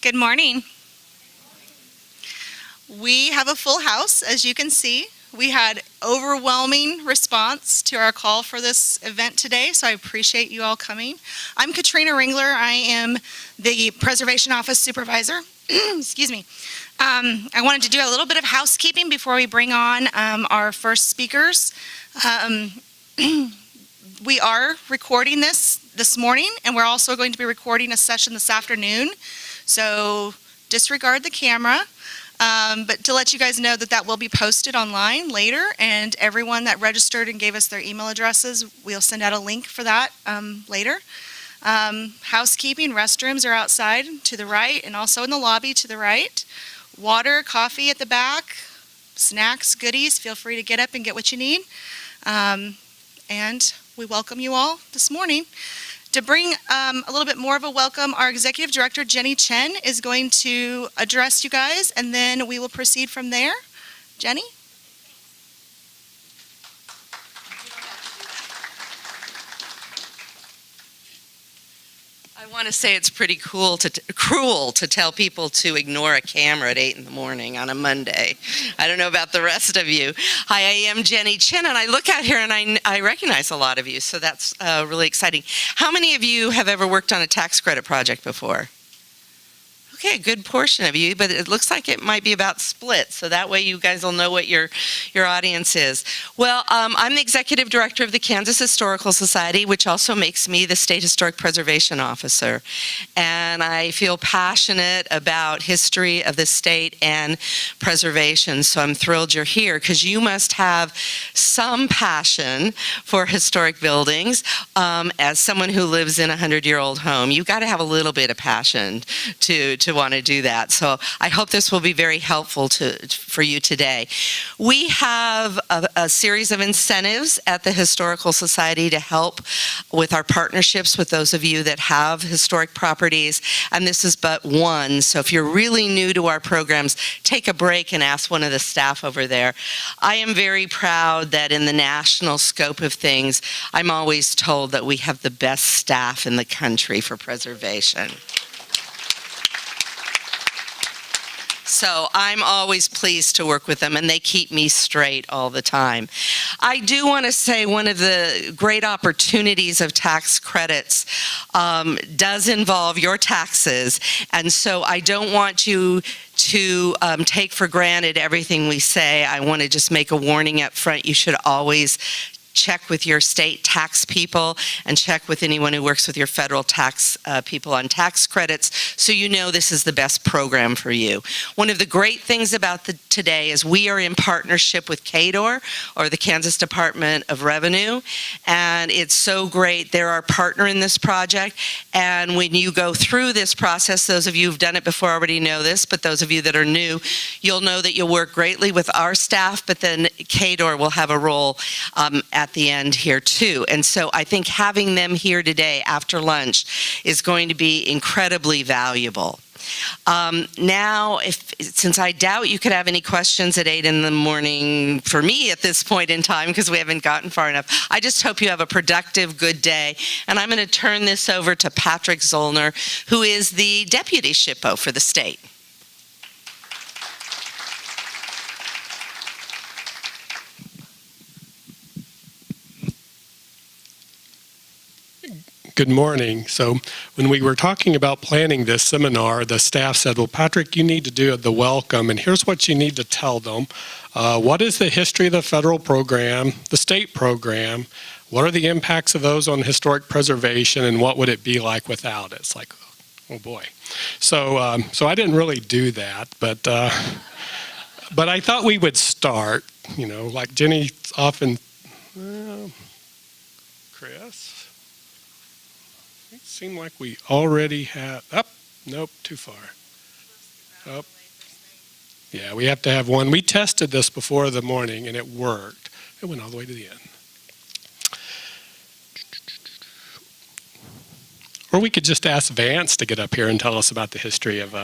Good morning. We have a full house, as you can see. We had overwhelming response to our call for this event today, so I appreciate you all coming. I'm Katrina Ringler. I am the Preservation Office Supervisor. Excuse me. I wanted to do a little bit of housekeeping before we bring on our first speakers. We are recording this morning, and we're also going to be recording a session this afternoon. So disregard the camera, but to let you guys know that will be posted online later, and everyone that registered and gave us their email addresses, we'll send out a link for that later. Housekeeping, restrooms are outside to the right and also in the lobby to the right. Water, coffee at the back, snacks, goodies, feel free to get up and get what you need. And we welcome you all this morning. To bring a little bit more of a welcome, our Executive Director, Jenny Chen, is going to address you guys, and then we will proceed from there. Jenny? I want to say it's pretty cruel to tell people to ignore a camera at 8 in the morning on a Monday. I don't know about the rest of you. Hi, I am Jenny Chin, and I look out here and I recognize a lot of you, so that's really exciting. How many of you have ever worked on a tax credit project before? Okay, a good portion of you, but it looks like it might be about split, so that way you guys will know what your audience is. Well, I'm the Executive Director of the Kansas Historical Society, which also makes me the State Historic Preservation Officer. And I feel passionate about history of the state and preservation, so I'm thrilled you're here, because you must have some passion for historic buildings. As someone who lives in a 100-year-old home, you've got to have a little bit of passion to want to do that. So I hope this will be very helpful for you today. We have a series of incentives at the Historical Society to help with our partnerships with those of you that have historic properties, and this is but one. So if you're really new to our programs, take a break and ask one of the staff over there. I am very proud that in the national scope of things, I'm always told that we have the best staff in the country for preservation. So I'm always pleased to work with them, and they keep me straight all the time. I do want to say one of the great opportunities of tax credits does involve your taxes, and so I don't want you to take for granted everything we say. I want to just make a warning up front. You should always check with your state tax people and check with anyone who works with your federal tax people on tax credits, so you know this is the best program for you. One of the great things about today is we are in partnership with KDOR, or the Kansas Department of Revenue, and it's so great. They're our partner in this project, and when you go through this process, those of you who've done it before already know this, but those of you that are new, you'll know that you'll work greatly with our staff, but then KDOR will have a role at the end here too. And so I think having them here today after lunch is going to be incredibly valuable. Now, since I doubt you could have any questions at 8 in the morning for me at this point in time, because we haven't gotten far enough, I just hope you have a productive, good day. And I'm going to turn this over to Patrick Zollner, who is the Deputy SHPO for the state. Good morning. So when we were talking about planning this seminar, the staff said, well, Patrick, you need to do the welcome, and here's what you need to tell them. What is the history of the federal program, the state program? What are the impacts of those on historic preservation, and what would it be like without it? It's like, oh boy. So I didn't really do that, but I thought we would start, like Jenny often, Chris? Seemed like we already had, nope, too far. Yeah, we have to have one. We tested this before the morning and it worked. It went all the way to the end. Or we could just ask Vance to get up here and tell us about the history of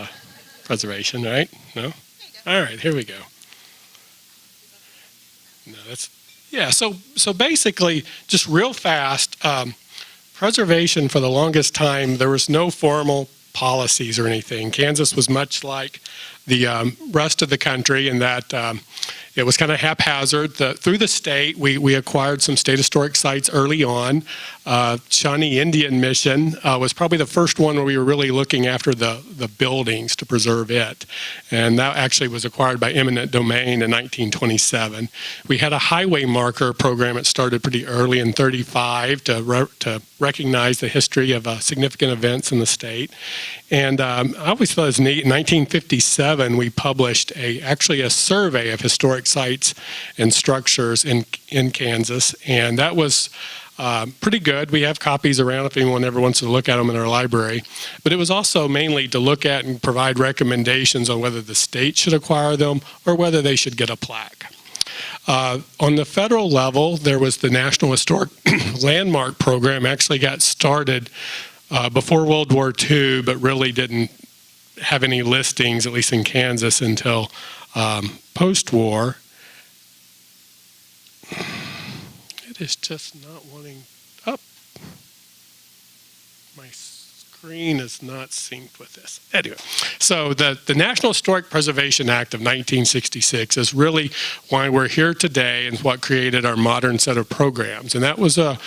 preservation, right? No? All right, here we go. No, yeah, so basically, just real fast, preservation for the longest time, there was no formal policies or anything. Kansas was much like the rest of the country in that it was kind of haphazard. Through the state, we acquired some state historic sites early on. Shawnee Indian Mission was probably the first one where we were really looking after the buildings to preserve it. And that actually was acquired by eminent domain in 1927. We had a highway marker program that started pretty early in 35 to recognize the history of significant events in the state. And I always thought it was neat. In 1957, we published actually a survey of historic sites and structures in Kansas, and that was pretty good. We have copies around if anyone ever wants to look at them in our library. But it was also mainly to look at and provide recommendations on whether the state should acquire them or whether they should get a plaque. On the federal level, there was the National Historic Landmark Program. Actually got started before World War II, but really didn't have any listings, at least in Kansas, until post-war. It is just not wanting up. My screen is not synced with this. Anyway, so the National Historic Preservation Act of 1966 is really why we're here today and what created our modern set of programs. And that was a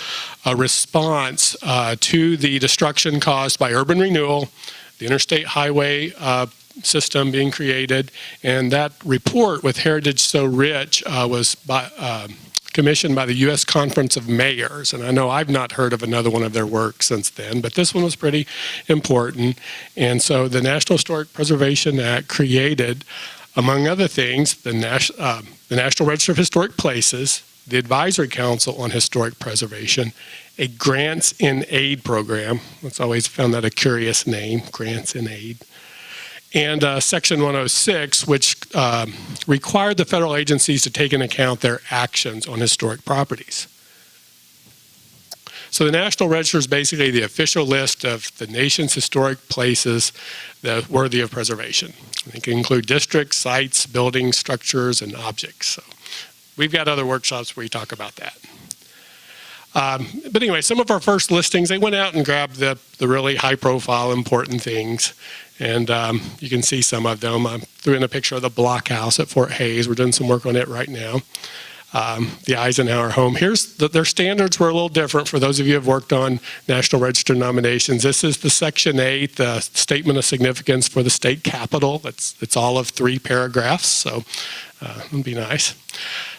response to the destruction caused by urban renewal, the interstate highway system being created, and that report with Heritage So Rich was commissioned by the U.S. Conference of Mayors, and I know I've not heard of another one of their work since then, but this one was pretty important. And so the National Historic Preservation Act created, among other things, the National Register of Historic Places, the Advisory Council on Historic Preservation, a Grants in Aid program. I've always found that a curious name, Grants in Aid. And Section 106, which required the federal agencies to take into account their actions on historic properties. So the National Register is basically the official list of the nation's historic places that are worthy of preservation. It can include districts, sites, buildings, structures, and objects. So we've got other workshops where we talk about that. But anyway, some of our first listings, they went out and grabbed the really high-profile, important things. And you can see some of them. I threw in a picture of the blockhouse at Fort Hays. We're doing some work on it right now. The Eisenhower home. Their standards were a little different for those of you who have worked on National Register nominations. This is the Section 8, the Statement of Significance for the state capitol. It's all of 3 paragraphs, so it'd be nice.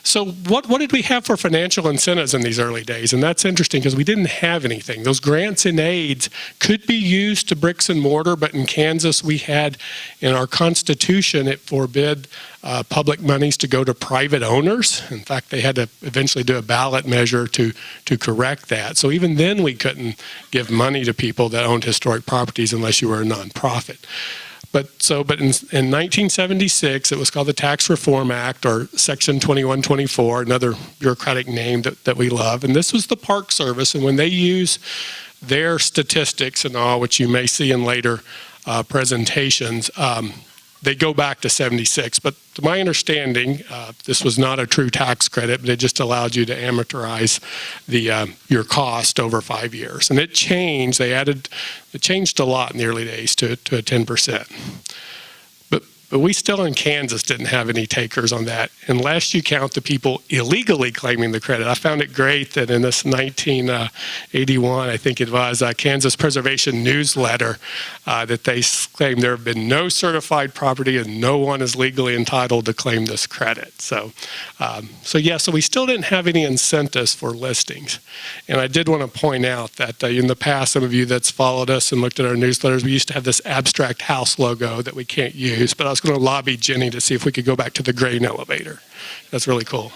So what did we have for financial incentives in these early days? And that's interesting because we didn't have anything. Those grants and aids could be used to bricks and mortar, but in Kansas we had, in our Constitution, it forbid public monies to go to private owners. In fact, they had to eventually do a ballot measure to correct that. So even then we couldn't give money to people that owned historic properties unless you were a nonprofit. But in 1976, it was called the Tax Reform Act, or Section 2124, another bureaucratic name that we love. And this was the Park Service, and when they use their statistics and all, which you may see in later presentations, they go back to 76. But to my understanding, this was not a true tax credit, but it just allowed you to amortize your cost over 5 years. And it changed. It changed a lot in the early days to a 10%. But we still in Kansas didn't have any takers on that, unless you count the people illegally claiming the credit. I found it great that in this 1981, I think it was, Kansas Preservation newsletter, that they claimed there have been no certified property and no one is legally entitled to claim this credit. So we still didn't have any incentives for listings. And I did want to point out that in the past, some of you that's followed us and looked at our newsletters, we used to have this abstract house logo that we can't use, but I was going to lobby Jenny to see if we could go back to the grain elevator. That's really cool.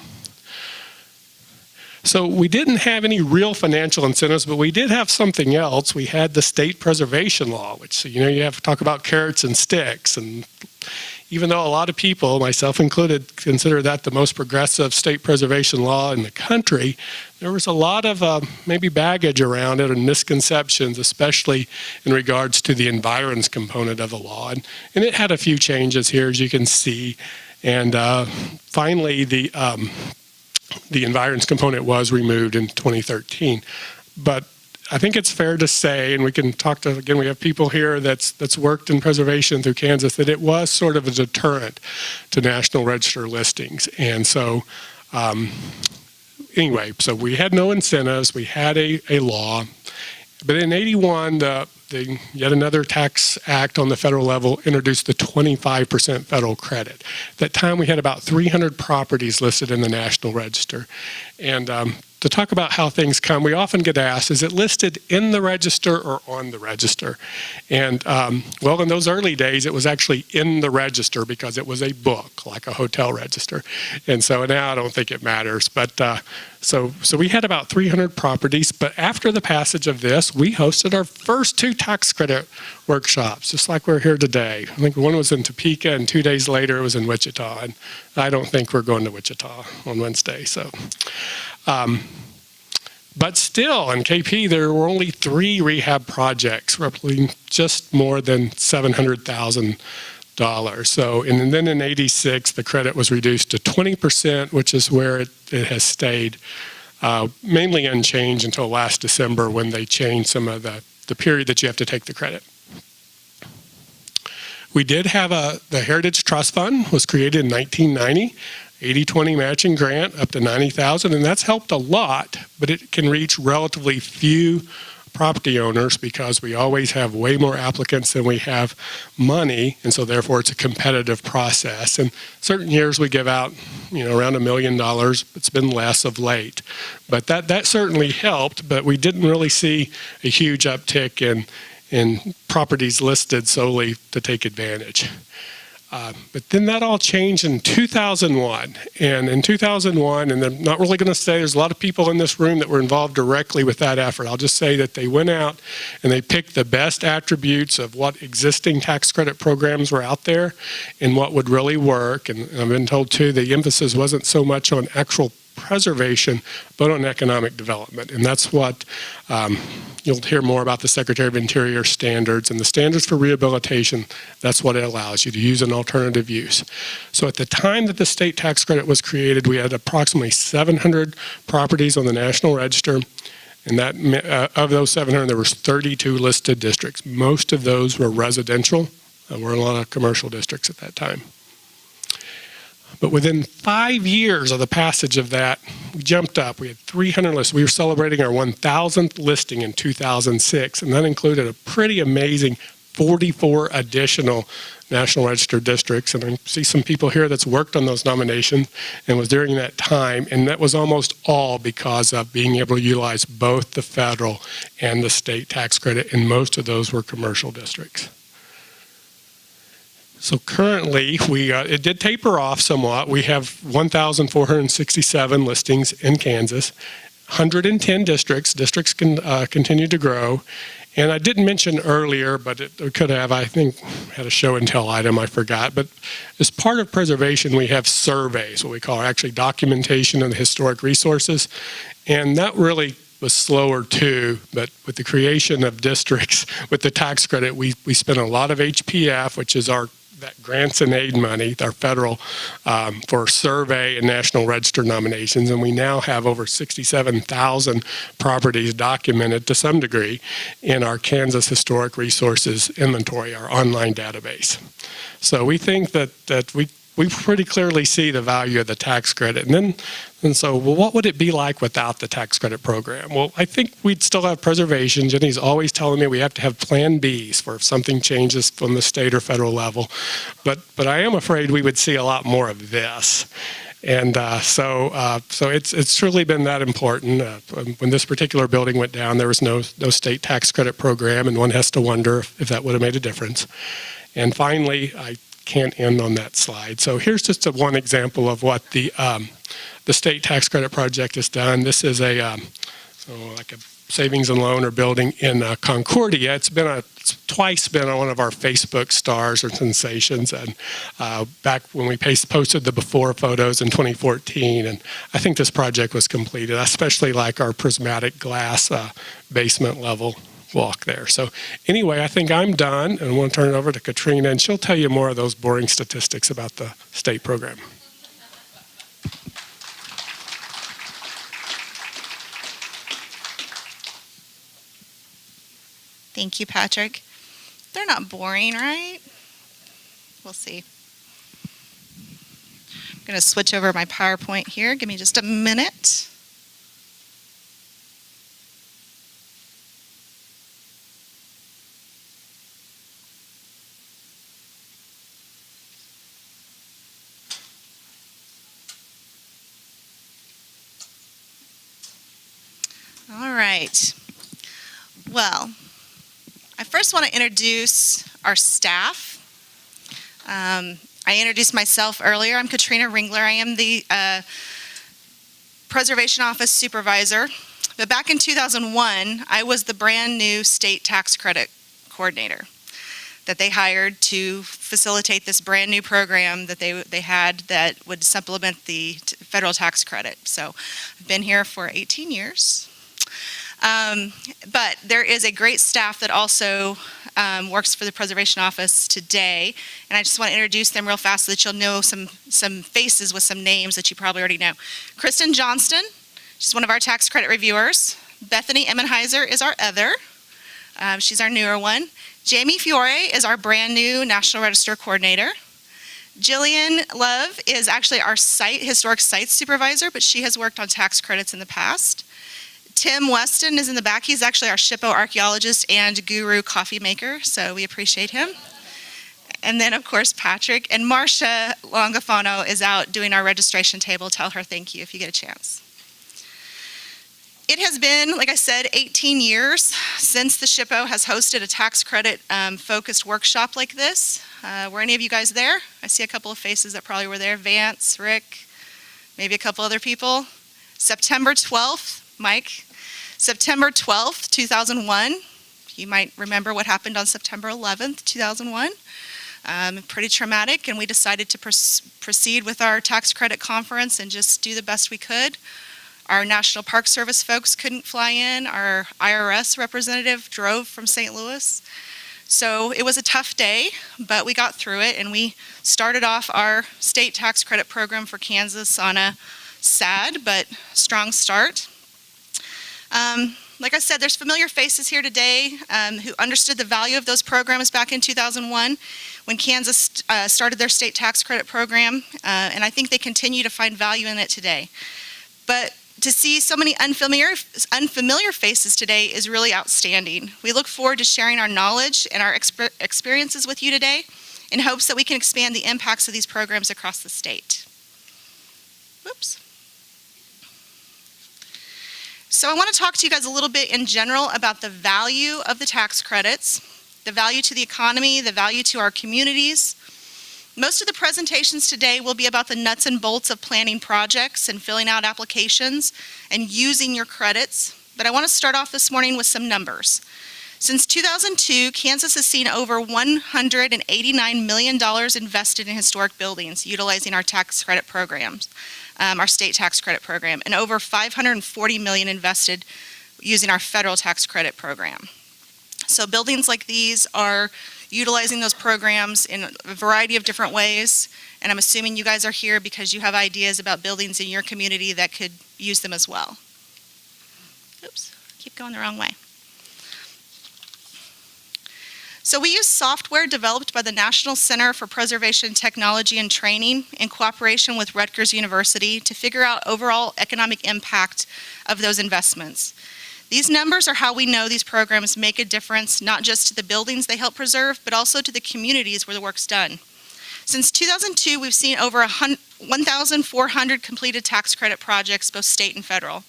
So we didn't have any real financial incentives, but we did have something else. We had the state preservation law, which, you have to talk about carrots and sticks. And even though a lot of people, myself included, consider that the most progressive state preservation law in the country, there was a lot of maybe baggage around it and misconceptions, especially in regards to the environs component of the law. And it had a few changes here, as you can see. And finally, the environs component was removed in 2013. But I think it's fair to say, and we can talk to, again, we have people here that's worked in preservation through Kansas, that it was sort of a deterrent to National Register listings. And so, anyway, so we had no incentives, we had a law, but in 81, yet another tax act on the federal level introduced the 25% federal credit. At that time, we had about 300 properties listed in the National Register. And to talk about how things come, we often get asked, is it listed in the register or on the register? And well, in those early days, it was actually in the register because it was a book, like a hotel register. And so now I don't think it matters. But so we had about 300 properties. But after the passage of this, we hosted our first 2 tax credit workshops, just like we're here today. I think one was in Topeka, and 2 days later it was in Wichita. And I don't think we're going to Wichita on Wednesday. So. But still, in KP, there were only 3 rehab projects, roughly just more than $700,000. So, and then in '86, the credit was reduced to 20%, which is where it has stayed, mainly unchanged until last December when they changed some of the period that you have to take the credit. We did have the Heritage Trust Fund was created in 1990. 80-20 matching grant up to $90,000, and that's helped a lot, but it can reach relatively few property owners because we always have way more applicants than we have money, and so therefore it's a competitive process. And certain years we give out, around $1 million. It's been less of late, but that certainly helped. But we didn't really see a huge uptick in properties listed solely to take advantage. But then that all changed in 2001. And in 2001, and I'm not really going to say there's a lot of people in this room that were involved directly with that effort. I'll just say that they went out and they picked the best attributes of what existing tax credit programs were out there and what would really work. And I've been told, too, the emphasis wasn't so much on actual preservation, but on economic development. And that's what you'll hear more about the Secretary of Interior standards and the standards for rehabilitation. That's what it allows you to use an alternative use. So at the time that the state tax credit was created, we had approximately 700 properties on the National Register. And that of those 700, there was 32 listed districts. Most of those were residential. There were a lot of commercial districts at that time. But within 5 years of the passage of that, we jumped up. We had 300 lists. We were celebrating our 1,000th listing in 2006, and that included a pretty amazing 44 additional National Register districts. And I see some people here that's worked on those nominations and was during that time, and that was almost all because of being able to utilize both the federal and the state tax credit, and most of those were commercial districts. So currently, it did taper off somewhat. We have 1,467 listings in Kansas, 110 districts. Districts can continue to grow. And I didn't mention earlier, but it could have, I think, had a show and tell item, I forgot. But as part of preservation, we have surveys, what we call actually documentation of the historic resources. And that really was slower too, but with the creation of districts, with the tax credit, we spent a lot of HPF, which is that grants and aid money, our federal, for survey and National Register nominations, and we now have over 67,000 properties documented to some degree in our Kansas Historic Resources Inventory, our online database. So we think that we pretty clearly see the value of the tax credit. And so, well, what would it be like without the tax credit program? Well, I think we'd still have preservation. Jenny's always telling me we have to have plan Bs for if something changes from the state or federal level. But I am afraid we would see a lot more of this. And so it's truly been that important. When this particular building went down, there was no state tax credit program, and one has to wonder if that would have made a difference. And finally, I can't end on that slide. So here's just one example of what the state tax credit project has done. This is like a savings and loan or building in Concordia. It's twice been on one of our Facebook stars or sensations, and back when we posted the before photos in 2014, and I think this project was completed. I especially like our prismatic glass basement level walk there. So anyway, I think I'm done, and I want to turn it over to Katrina, and she'll tell you more of those boring statistics about the state program. Thank you, Patrick. They're not boring, right? We'll see. I'm going to switch over my PowerPoint here. Give me just a minute. All right. Well, I first want to introduce our staff. I introduced myself earlier. I'm Katrina Ringler. I am the Preservation Office Supervisor. But back in 2001, I was the brand new state tax credit coordinator that they hired to facilitate this brand new program that they had that would supplement the federal tax credit. So I've been here for 18 years. But there is a great staff that also works for the Preservation Office today, and I just want to introduce them real fast so that you'll know some faces with some names that you probably already know. Kristen Johnston, she's one of our tax credit reviewers. Bethany Emmenheiser is our other. She's our newer one. Jamie Fiore is our brand new National Register coordinator. Jillian Love is actually our historic site supervisor, but she has worked on tax credits in the past. Tim Weston is in the back. He's actually our SHPO archaeologist and guru coffee maker, so we appreciate him. And then, of course, Patrick. And Marcia Longafano is out doing our registration table. Tell her thank you if you get a chance. It has been, like I said, 18 years since the SHPO has hosted a tax credit focused workshop like this. Were any of you guys there? I see a couple of faces that probably were there. Vance, Rick, maybe a couple other people. September 12th, Mike. September 12th, 2001. You might remember what happened on September 11th, 2001. Pretty traumatic, and we decided to proceed with our tax credit conference and just do the best we could. Our National Park Service folks couldn't fly in. Our IRS representative drove from St. Louis. So it was a tough day, but we got through it, and we started off our state tax credit program for Kansas on a sad but strong start. Like I said, there's familiar faces here today who understood the value of those programs back in 2001 when Kansas started their state tax credit program, and I think they continue to find value in it today. But to see so many unfamiliar faces today is really outstanding. We look forward to sharing our knowledge and our experiences with you today in hopes that we can expand the impacts of these programs across the state. Whoops. So I want to talk to you guys a little bit in general about the value of the tax credits, the value to the economy, the value to our communities. Most of the presentations today will be about the nuts and bolts of planning projects and filling out applications and using your credits. But I want to start off this morning with some numbers. Since 2002, Kansas has seen over $189 million invested in historic buildings utilizing our tax credit programs. Our state tax credit program, and over $540 million invested using our federal tax credit program. So buildings like these are utilizing those programs in a variety of different ways, and I'm assuming you guys are here because you have ideas about buildings in your community that could use them as well. Oops, keep going the wrong way. So we use software developed by the National Center for Preservation Technology and Training in cooperation with Rutgers University to figure out overall economic impact of those investments. These numbers are how we know these programs make a difference, not just to the buildings they help preserve, but also to the communities where the work's done. Since 2002, we've seen over 1,400 completed tax credit projects, both state and federal.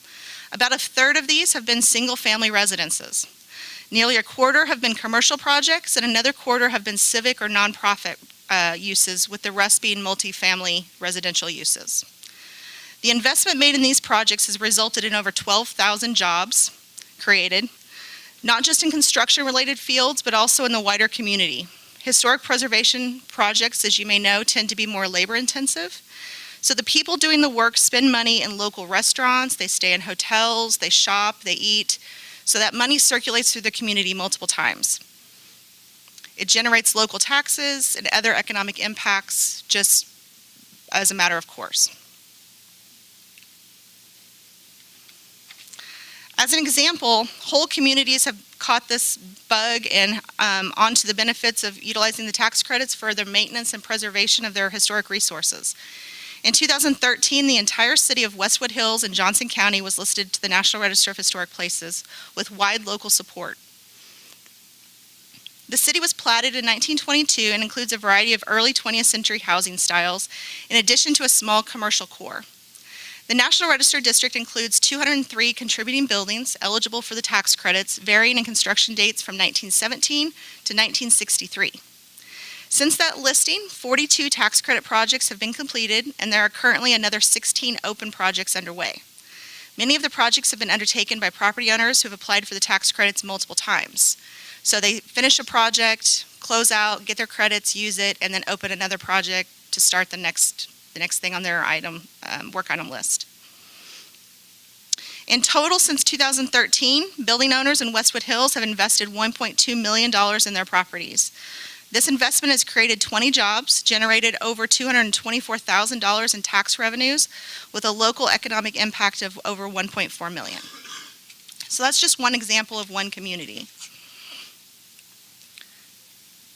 About a third of these have been single-family residences. Nearly a quarter have been commercial projects, and another quarter have been civic or nonprofit uses, with the rest being multifamily residential uses. The investment made in these projects has resulted in over 12,000 jobs created, not just in construction-related fields, but also in the wider community. Historic preservation projects, as you may know, tend to be more labor-intensive. So the people doing the work spend money in local restaurants, they stay in hotels, they shop, they eat, so that money circulates through the community multiple times. It generates local taxes and other economic impacts just as a matter of course. As an example, whole communities have caught this bug and onto the benefits of utilizing the tax credits for the maintenance and preservation of their historic resources. In 2013, the entire city of Westwood Hills and Johnson County was listed to the National Register of Historic Places with wide local support. The city was platted in 1922 and includes a variety of early 20th century housing styles, in addition to a small commercial core. The National Register District includes 203 contributing buildings eligible for the tax credits, varying in construction dates from 1917 to 1963. Since that listing, 42 tax credit projects have been completed, and there are currently another 16 open projects underway. Many of the projects have been undertaken by property owners who have applied for the tax credits multiple times. So they finish a project, close out, get their credits, use it, and then open another project to start the next thing on their work item list. In total, since 2013, building owners in Westwood Hills have invested $1.2 million in their properties. This investment has created 20 jobs, generated over $224,000 in tax revenues, with a local economic impact of over $1.4 million. So that's just one example of one community.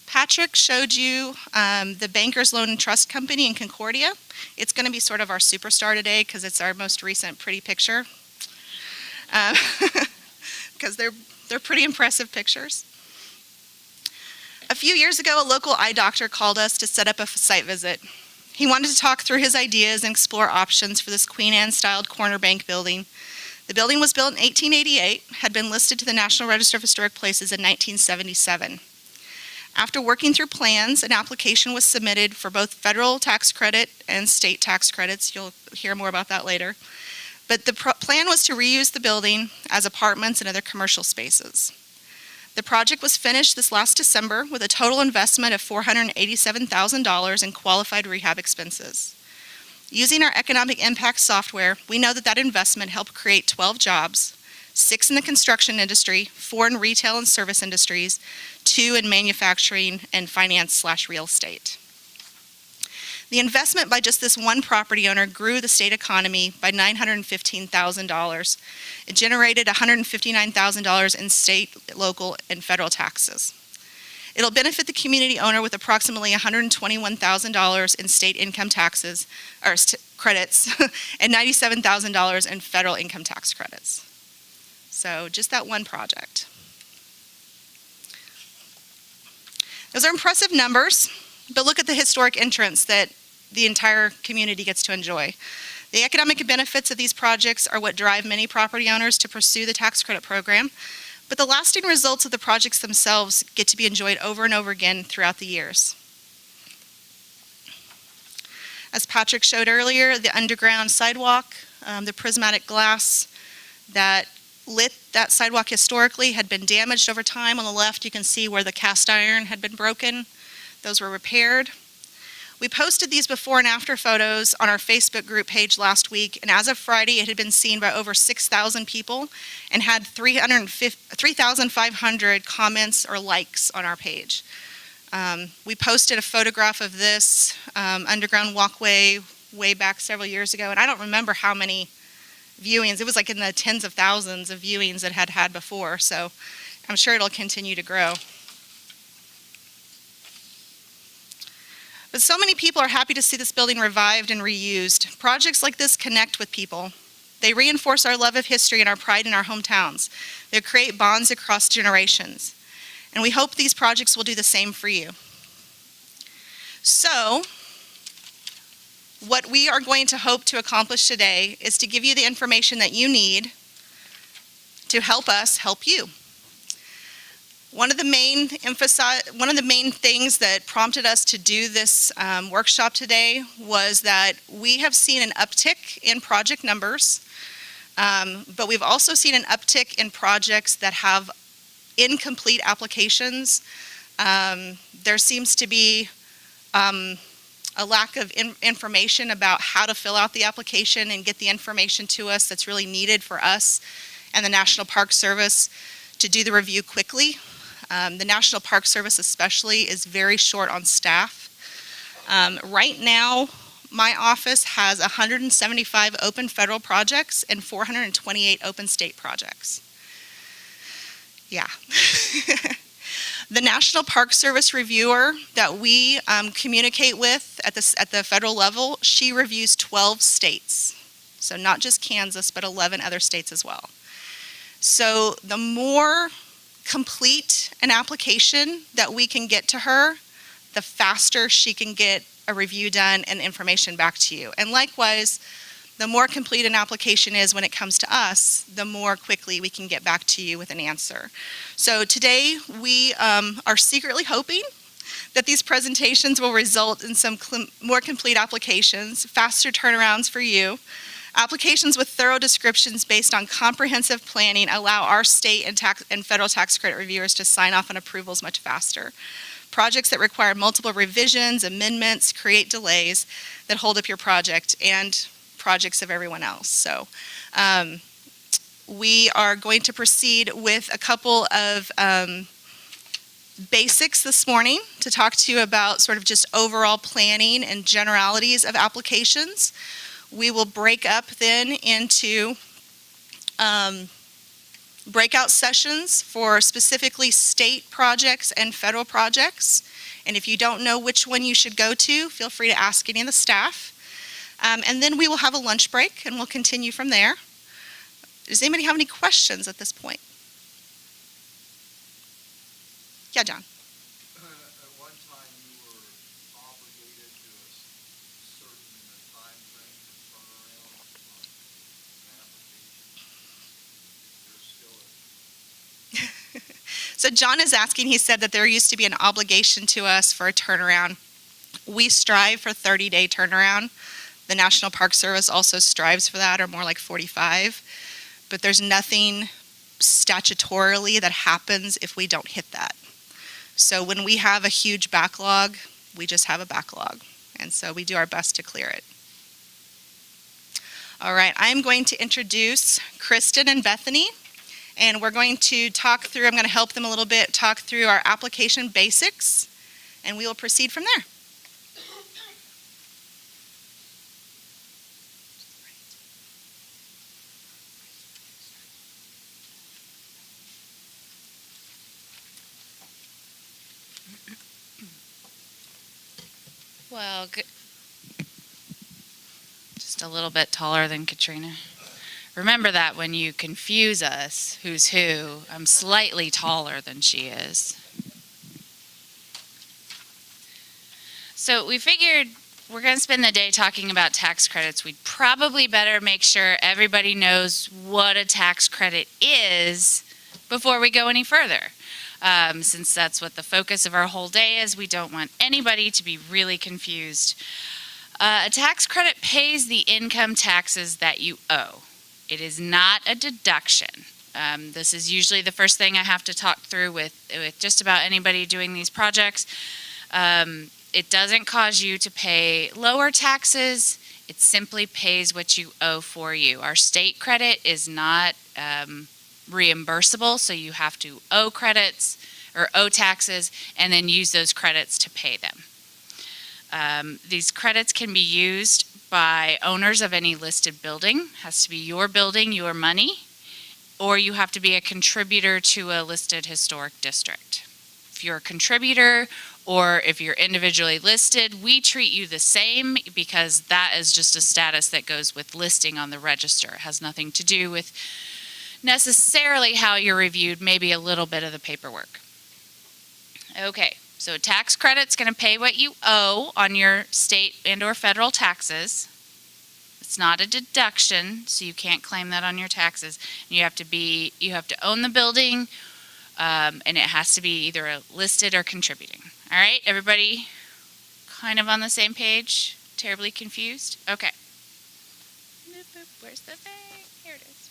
Patrick showed you the Bankers Loan and Trust Company in Concordia. It's going to be sort of our superstar today because it's our most recent pretty picture. Because they're pretty impressive pictures. A few years ago, a local eye doctor called us to set up a site visit. He wanted to talk through his ideas and explore options for this Queen Anne-styled corner bank building. The building was built in 1888, had been listed to the National Register of Historic Places in 1977. After working through plans, an application was submitted for both federal tax credit and state tax credits. You'll hear more about that later. But the plan was to reuse the building as apartments and other commercial spaces. The project was finished this last December with a total investment of $487,000 in qualified rehab expenses. Using our economic impact software, we know that investment helped create 12 jobs, 6 in the construction industry, 4 in retail and service industries, 2 in manufacturing and finance/real estate. The investment by just this one property owner grew the state economy by $915,000. It generated $159,000 in state, local, and federal taxes. It'll benefit the community owner with approximately $121,000 in state income taxes, or credits, and $97,000 in federal income tax credits. So just that one project. Those are impressive numbers, but look at the historic entrance that the entire community gets to enjoy. The economic benefits of these projects are what drive many property owners to pursue the tax credit program, but the lasting results of the projects themselves get to be enjoyed over and over again throughout the years. As Patrick showed earlier, the underground sidewalk, the prismatic glass that lit that sidewalk historically had been damaged over time. On the left, you can see where the cast iron had been broken. Those were repaired. We posted these before and after photos on our Facebook group page last week, and as of Friday, it had been seen by over 6,000 people and had 3,500 comments or likes on our page. We posted a photograph of this underground walkway way back several years ago, and I don't remember how many viewings. It was like in the tens of thousands of viewings it had had before, so I'm sure it'll continue to grow. But so many people are happy to see this building revived and reused. Projects like this connect with people. They reinforce our love of history and our pride in our hometowns. They create bonds across generations. And we hope these projects will do the same for you. So, what we are going to hope to accomplish today is to give you the information that you need to help us help you. One of the main things that prompted us to do this workshop today was that we have seen an uptick in project numbers, but we've also seen an uptick in projects that have incomplete applications. There seems to be a lack of information about how to fill out the application and get the information to us that's really needed for us and the National Park Service to do the review quickly. The National Park Service especially is very short on staff. Right now, my office has 175 open federal projects and 428 open state projects. Yeah. The National Park Service reviewer that we communicate with at the federal level, she reviews 12 states. So not just Kansas, but 11 other states as well. So the more complete an application that we can get to her, the faster she can get a review done and information back to you. And likewise, the more complete an application is when it comes to us, the more quickly we can get back to you with an answer. So today, we are secretly hoping that these presentations will result in some more complete applications, faster turnarounds for you. Applications with thorough descriptions based on comprehensive planning allow our state and federal tax credit reviewers to sign off on approvals much faster. Projects that require multiple revisions, amendments, create delays that hold up your project and projects of everyone else. So we are going to proceed with a couple of basics this morning to talk to you about sort of just overall planning and generalities of applications. We will break up then into breakout sessions for specifically state projects and federal projects. And if you don't know which one you should go to, feel free to ask any of the staff. And then we will have a lunch break, and we'll continue from there. Does anybody have any questions at this point? Yeah, John. At one time, you were obligated to a certain time frame to turn around on an application. Is there still a So John is asking, he said that there used to be an obligation to us for a turnaround. We strive for 30-day turnaround. The National Park Service also strives for that, or more like 45. But there's nothing statutorily that happens if we don't hit that. So when we have a huge backlog, we just have a backlog. And so we do our best to clear it. All right, I'm going to introduce Kristen and Bethany. And we're going to talk through, I'm going to help them a little bit, talk through our application basics. And we will proceed from there. Well, just a little bit taller than Katrina. Remember that when you confuse us, who's who, I'm slightly taller than she is. So we figured we're going to spend the day talking about tax credits. We'd probably better make sure everybody knows what a tax credit is before we go any further. Since that's what the focus of our whole day is, we don't want anybody to be really confused. A tax credit pays the income taxes that you owe. It is not a deduction. This is usually the first thing I have to talk through with just about anybody doing these projects. It doesn't cause you to pay lower taxes. It simply pays what you owe for you. Our state credit is not reimbursable, so you have to owe credits or owe taxes and then use those credits to pay them. These credits can be used by owners of any listed building. It has to be your building, your money, or you have to be a contributor to a listed historic district. If you're a contributor or if you're individually listed, we treat you the same because that is just a status that goes with listing on the register. It has nothing to do with necessarily how you're reviewed, maybe a little bit of the paperwork. Okay, so tax credit's going to pay what you owe on your state and or federal taxes. It's not a deduction, so you can't claim that on your taxes. You have to own the building, and it has to be either listed or contributing. All right, everybody kind of on the same page? Terribly confused? Okay. Where's the thing? Here it is.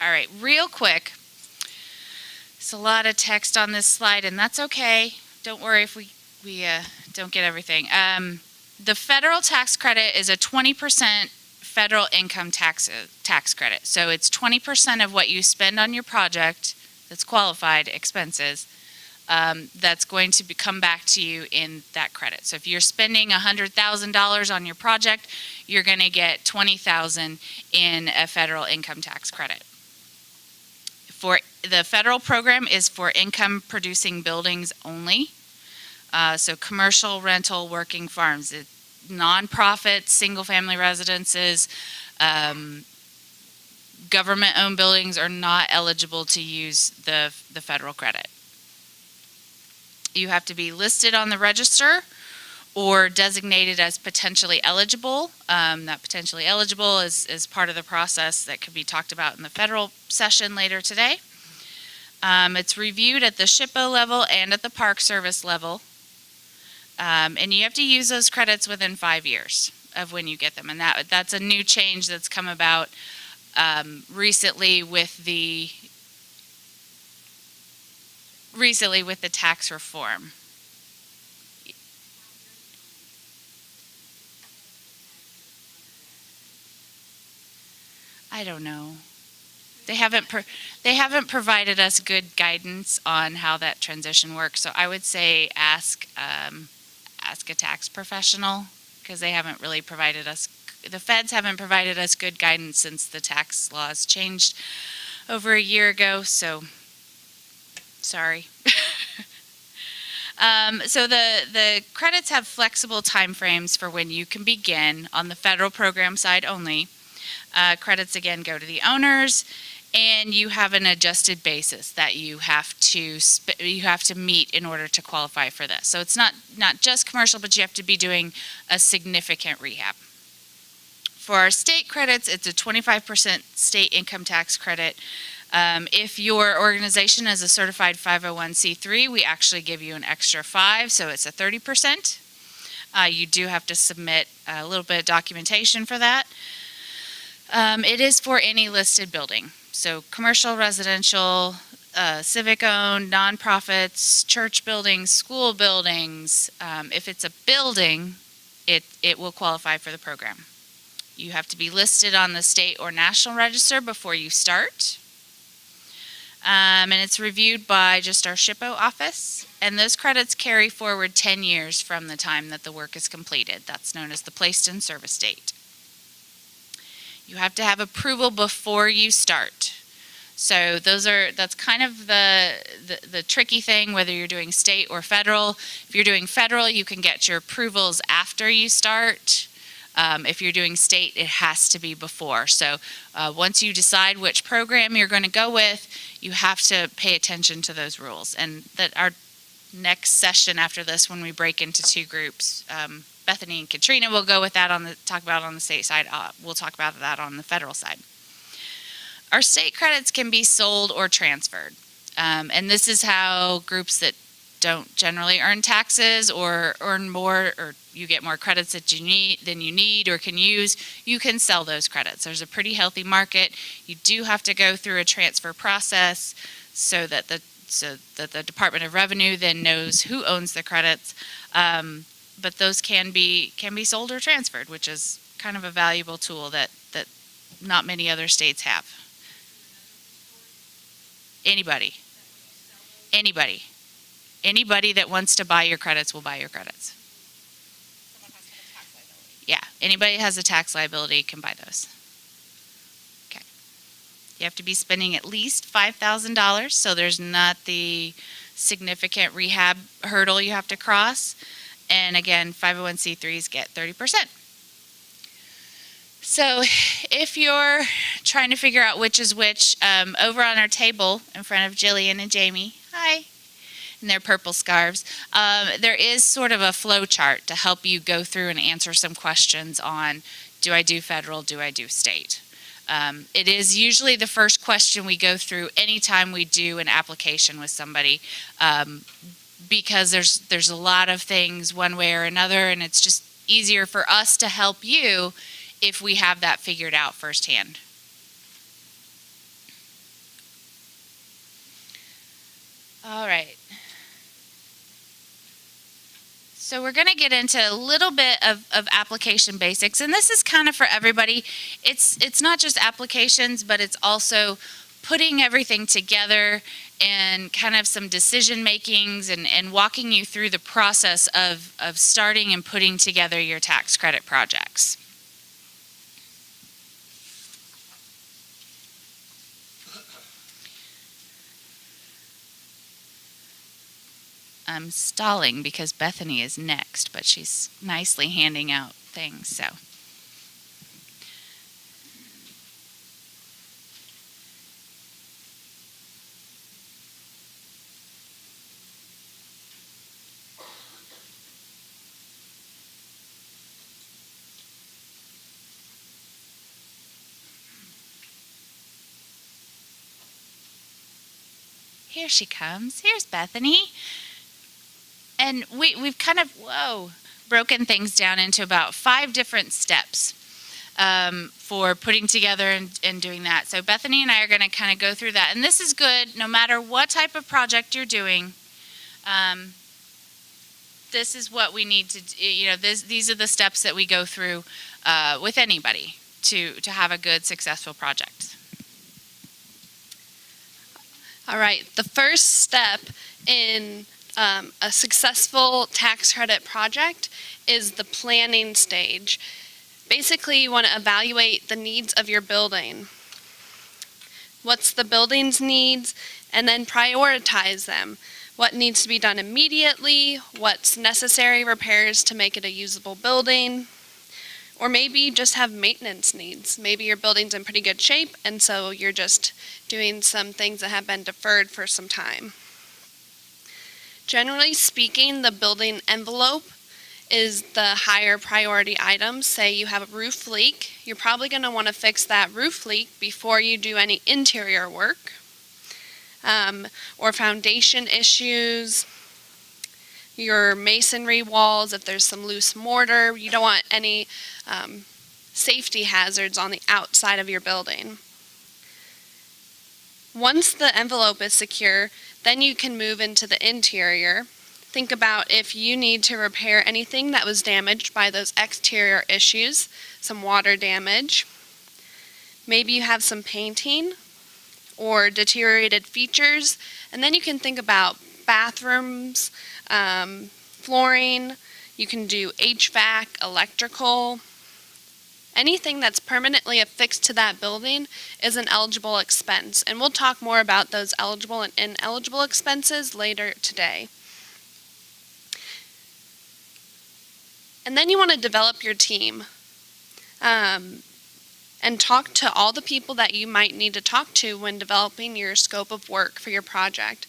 All right, real quick. It's a lot of text on this slide, and that's okay. Don't worry if we don't get everything. The federal tax credit is a 20% federal income tax credit. So it's 20% of what you spend on your project that's qualified expenses that's going to come back to you in that credit. So if you're spending $100,000 on your project, you're going to get $20,000 in a federal income tax credit. For the federal program is for income producing buildings only. So commercial, rental, working farms, nonprofits, single family residences, government owned buildings are not eligible to use the federal credit. You have to be listed on the register or designated as potentially eligible. That potentially eligible is part of the process that could be talked about in the federal session later today. It's reviewed at the SHPO level and at the Park Service level. And you have to use those credits within 5 years of when you get them. And that's a new change that's come about recently with the tax reform. I don't know. They haven't provided us good guidance on how that transition works. So I would say ask a tax professional, because they haven't really provided us. The feds haven't provided us good guidance since the tax laws changed over a year ago. So sorry. So the credits have flexible timeframes for when you can begin on the federal program side only. Credits again go to the owners, and you have an adjusted basis that you have to meet in order to qualify for this. So it's not just commercial, but you have to be doing a significant rehab. For our state credits, it's a 25% state income tax credit. If your organization is a certified 501c3, we actually give you an extra 5, so it's a 30%. You do have to submit a little bit of documentation for that. It is for any listed building. So commercial, residential, civic-owned, nonprofits, church buildings, school buildings. If it's a building, it will qualify for the program. You have to be listed on the state or national register before you start. And it's reviewed by just our SHPO office. And those credits carry forward 10 years from the time that the work is completed. That's known as the placed in service date. You have to have approval before you start. So that's kind of the tricky thing, whether you're doing state or federal. If you're doing federal, you can get your approvals after you start. If you're doing state, it has to be before. So once you decide which program you're going to go with, you have to pay attention to those rules. And that our next session after this, when we break into two groups, Bethany and Katrina will go with that talk about it on the state side. We'll talk about that on the federal side. Our state credits can be sold or transferred. And this is how groups that don't generally earn taxes or earn more, or you get more credits than you need or can use, you can sell those credits. There's a pretty healthy market. You do have to go through a transfer process so that the Department of Revenue then knows who owns the credits. But those can be sold or transferred, which is kind of a valuable tool that not many other states have. Anybody that wants to buy your credits will buy your credits. Yeah, anybody that has a tax liability can buy those. Okay. You have to be spending at least $5,000, so there's not the significant rehab hurdle you have to cross. And again, 501c3s get 30%. So if you're trying to figure out which is which, over on our table in front of Jillian and Jamie, hi, in their purple scarves, there is sort of a flow chart to help you go through and answer some questions on, do I do federal, do I do state? It is usually the first question we go through anytime we do an application with somebody, because there's a lot of things one way or another, and it's just easier for us to help you if we have that figured out firsthand. All right. So we're going to get into a little bit of application basics, and this is kind of for everybody. It's not just applications, but it's also putting everything together and kind of some decision makings and walking you through the process of starting and putting together your tax credit projects. I'm stalling because Bethany is next, but she's nicely handing out things, so. Here she comes. Here's Bethany. And we've kind of, broken things down into about 5 different steps for putting together and doing that. So Bethany and I are going to kind of go through that. And this is good no matter what type of project you're doing. This is what we need to, these are the steps that we go through with anybody to have a good, successful project. All right, the first step in a successful tax credit project is the planning stage. Basically, you want to evaluate the needs of your building. What's the building's needs? And then prioritize them. What needs to be done immediately? What's necessary repairs to make it a usable building? Or maybe you just have maintenance needs. Maybe your building's in pretty good shape, and so you're just doing some things that have been deferred for some time. Generally speaking, the building envelope is the higher priority item. Say you have a roof leak, you're probably going to want to fix that roof leak before you do any interior work. Or foundation issues, your masonry walls, if there's some loose mortar, you don't want any safety hazards on the outside of your building. Once the envelope is secure, then you can move into the interior. Think about if you need to repair anything that was damaged by those exterior issues, some water damage. Maybe you have some painting or deteriorated features, and then you can think about bathrooms, flooring, you can do HVAC, electrical. Anything that's permanently affixed to that building is an eligible expense, and we'll talk more about those eligible and ineligible expenses later today. And then you want to develop your team and talk to all the people that you might need to talk to when developing your scope of work for your project.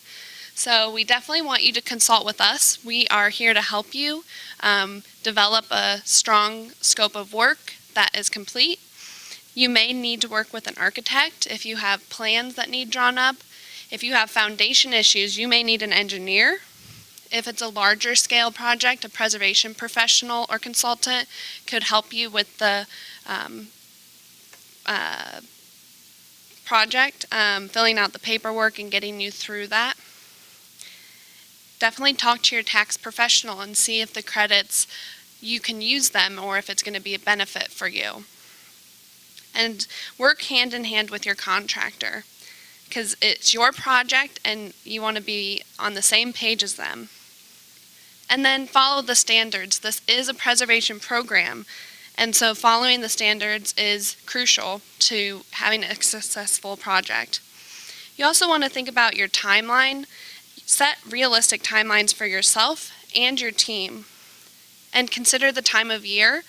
So we definitely want you to consult with us. We are here to help you develop a strong scope of work that is complete. You may need to work with an architect if you have plans that need drawn up. If you have foundation issues, you may need an engineer. If it's a larger scale project, a preservation professional or consultant could help you with the project, filling out the paperwork and getting you through that. Definitely talk to your tax professional and see if the credits, you can use them or if it's going to be a benefit for you. And work hand in hand with your contractor because it's your project and you want to be on the same page as them. And then follow the standards. This is a preservation program, and so following the standards is crucial to having a successful project. You also want to think about your timeline. Set realistic timelines for yourself and your team. And consider the time of year.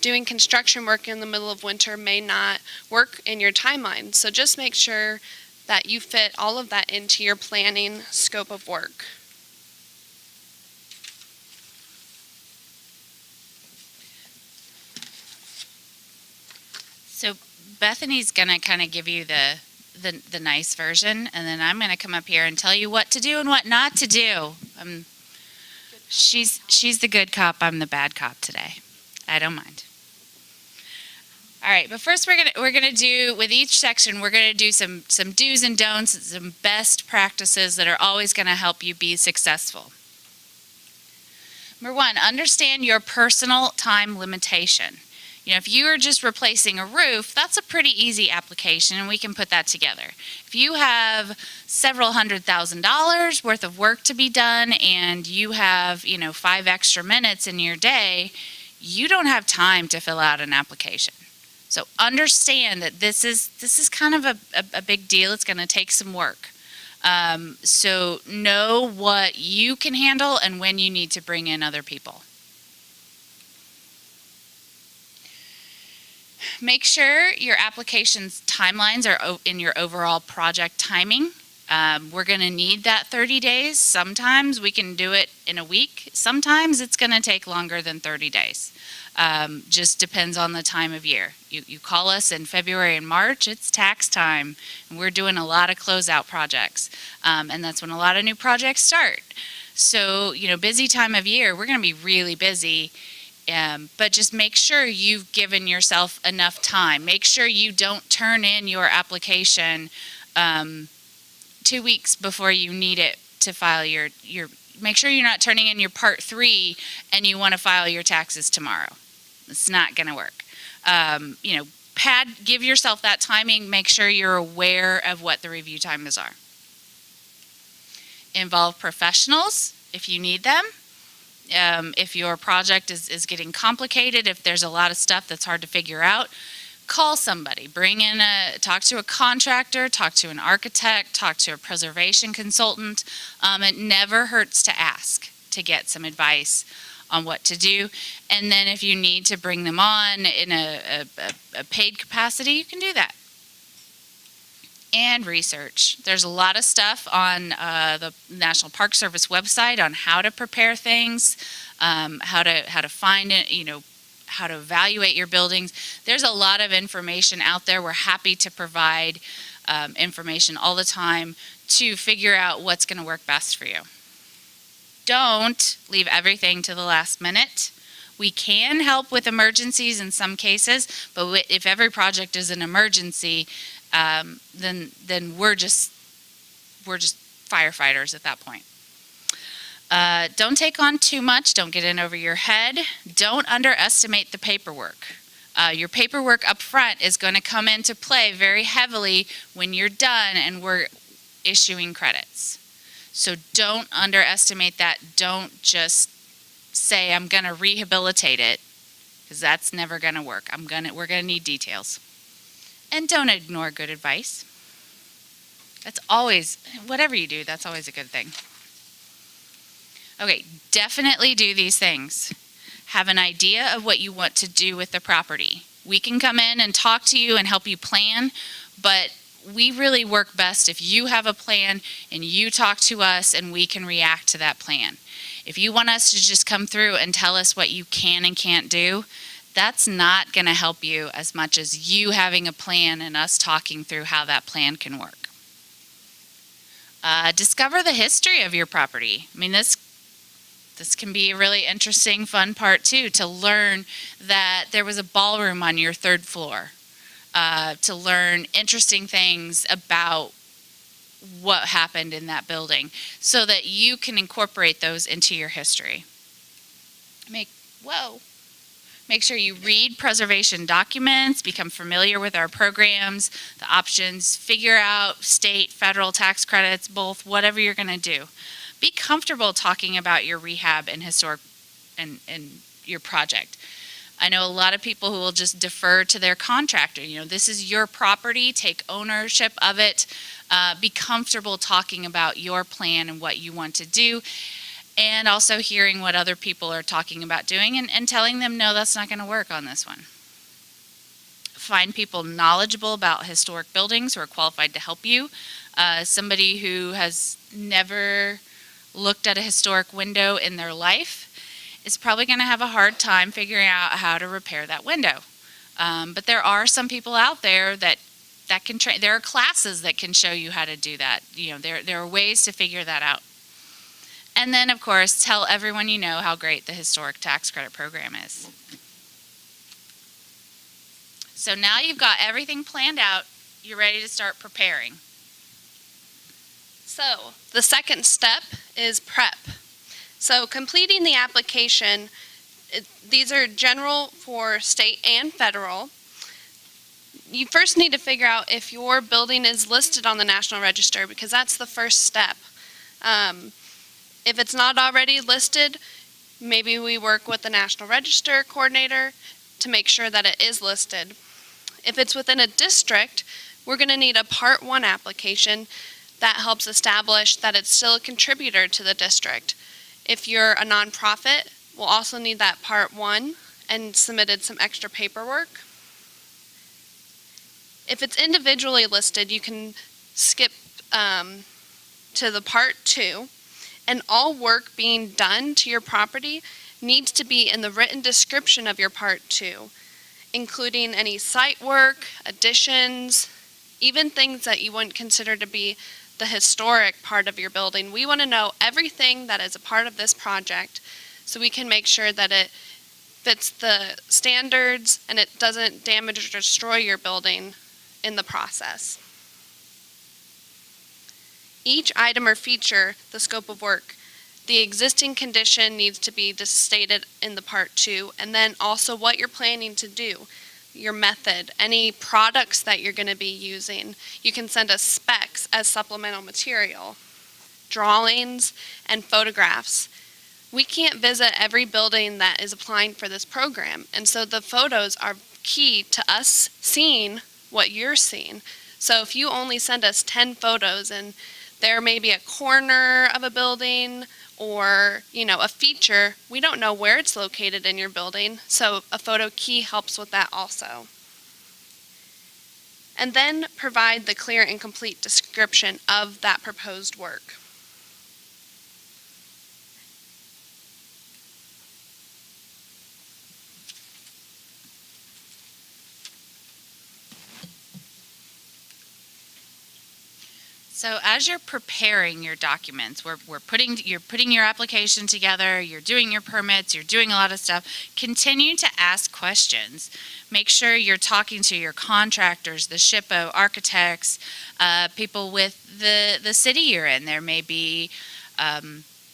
Doing construction work in the middle of winter may not work in your timeline, so just make sure that you fit all of that into your planning scope of work. So Bethany's going to kind of give you the nice version, and then I'm going to come up here and tell you what to do and what not to do. She's the good cop, I'm the bad cop today. I don't mind. All right, but first we're gonna do, with each section, we're gonna do some do's and don'ts, some best practices that are always gonna help you be successful. Number 1, understand your personal time limitation. If you are just replacing a roof, that's a pretty easy application, and we can put that together. If you have several $100,000 worth of work to be done and you have, 5 extra minutes in your day, you don't have time to fill out an application. So understand that this is kind of a big deal. It's going to take some work. So know what you can handle and when you need to bring in other people. Make sure your application's timelines are in your overall project timing. We're going to need that 30 days. Sometimes we can do it in a week. Sometimes it's going to take longer than 30 days. Just depends on the time of year. You call us in February and March, it's tax time, and we're doing a lot of closeout projects, and that's when a lot of new projects start. So, busy time of year, we're going to be really busy, but just make sure you've given yourself enough time. Make sure you don't turn in your application 2 weeks before you need it to file your make sure you're not turning in your Part 3 and you want to file your taxes tomorrow. It's not going to work. Give yourself that timing. Make sure you're aware of what the review times are. Involve professionals if you need them. If your project is getting complicated, if there's a lot of stuff that's hard to figure out, call somebody. Talk to a contractor, talk to an architect, talk to a preservation consultant. It never hurts to ask to get some advice on what to do. And then if you need to bring them on in a paid capacity, you can do that. And research. There's a lot of stuff on the National Park Service website on how to prepare things, how to find it, how to evaluate your buildings. There's a lot of information out there. We're happy to provide information all the time to figure out what's going to work best for you. Don't leave everything to the last minute. We can help with emergencies in some cases, but if every project is an emergency, then we're just firefighters at that point. Don't take on too much. Don't get in over your head. Don't underestimate the paperwork. Your paperwork up front is going to come into play very heavily when you're done and we're issuing credits. So don't underestimate that. Don't just say, I'm going to rehabilitate it, because that's never going to work. We're going to need details. And don't ignore good advice. That's always, whatever you do, that's always a good thing. Okay, definitely do these things. Have an idea of what you want to do with the property. We can come in and talk to you and help you plan, but we really work best if you have a plan and you talk to us and we can react to that plan. If you want us to just come through and tell us what you can and can't do, that's not going to help you as much as you having a plan and us talking through how that plan can work. Discover the history of your property. I mean, this can be a really interesting, fun part too, to learn that there was a ballroom on your 3rd floor, to learn interesting things about what happened in that building so that you can incorporate those into your history. Make sure you read preservation documents, become familiar with our programs, the options, figure out state, federal tax credits, both, whatever you're going to do. Be comfortable talking about your rehab and historic and your project. I know a lot of people who will just defer to their contractor. This is your property, take ownership of it. Be comfortable talking about your plan and what you want to do. And also hearing what other people are talking about doing and telling them, no, that's not going to work on this one. Find people knowledgeable about historic buildings who are qualified to help you. Somebody who has never looked at a historic window in their life is probably going to have a hard time figuring out how to repair that window. But there are some people out there that can train. There are classes that can show you how to do that. There are ways to figure that out. And then, of course, tell everyone you know how great the Historic Tax Credit Program is. So now you've got everything planned out, you're ready to start preparing. So the second step is prep. So completing the application These are general for state and federal. You first need to figure out if your building is listed on the National Register, because that's the first step. If it's not already listed, maybe we work with the National Register coordinator to make sure that it is listed. If it's within a district, we're going to need a Part 1 application that helps establish that it's still a contributor to the district. If you're a nonprofit, we'll also need that Part 1 and submitted some extra paperwork. If it's individually listed, you can skip to the Part 2, and all work being done to your property needs to be in the written description of your Part 2, including any site work, additions, even things that you wouldn't consider to be the historic part of your building. We want to know everything that is a part of this project so we can make sure that it fits the standards and it doesn't damage or destroy your building in the process. Each item or feature, the scope of work, the existing condition needs to be just stated in the Part 2, and then also what you're planning to do, your method, any products that you're going to be using. You can send us specs as supplemental material, drawings, and photographs. We can't visit every building that is applying for this program, and so the photos are key to us seeing what you're seeing. So if you only send us 10 photos and there may be a corner of a building or, a feature, we don't know where it's located in your building, so a photo key helps with that also. And then provide the clear and complete description of that proposed work. So as you're preparing your documents, you're putting your application together, you're doing your permits, you're doing a lot of stuff, continue to ask questions. Make sure you're talking to your contractors, the SHPO, architects, people with the city you're in. There may be a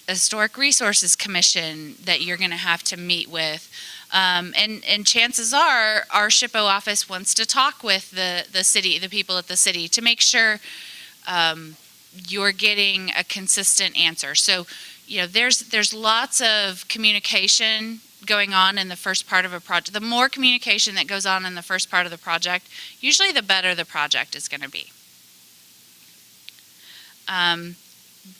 Historic Resources Commission that you're going to have to meet with. And chances are our SHPO office wants to talk with the city, the people at the city, to make sure you're getting a consistent answer. So, there's lots of communication going on in the first part of a project. The more communication that goes on in the first part of the project, usually the better the project is going to be.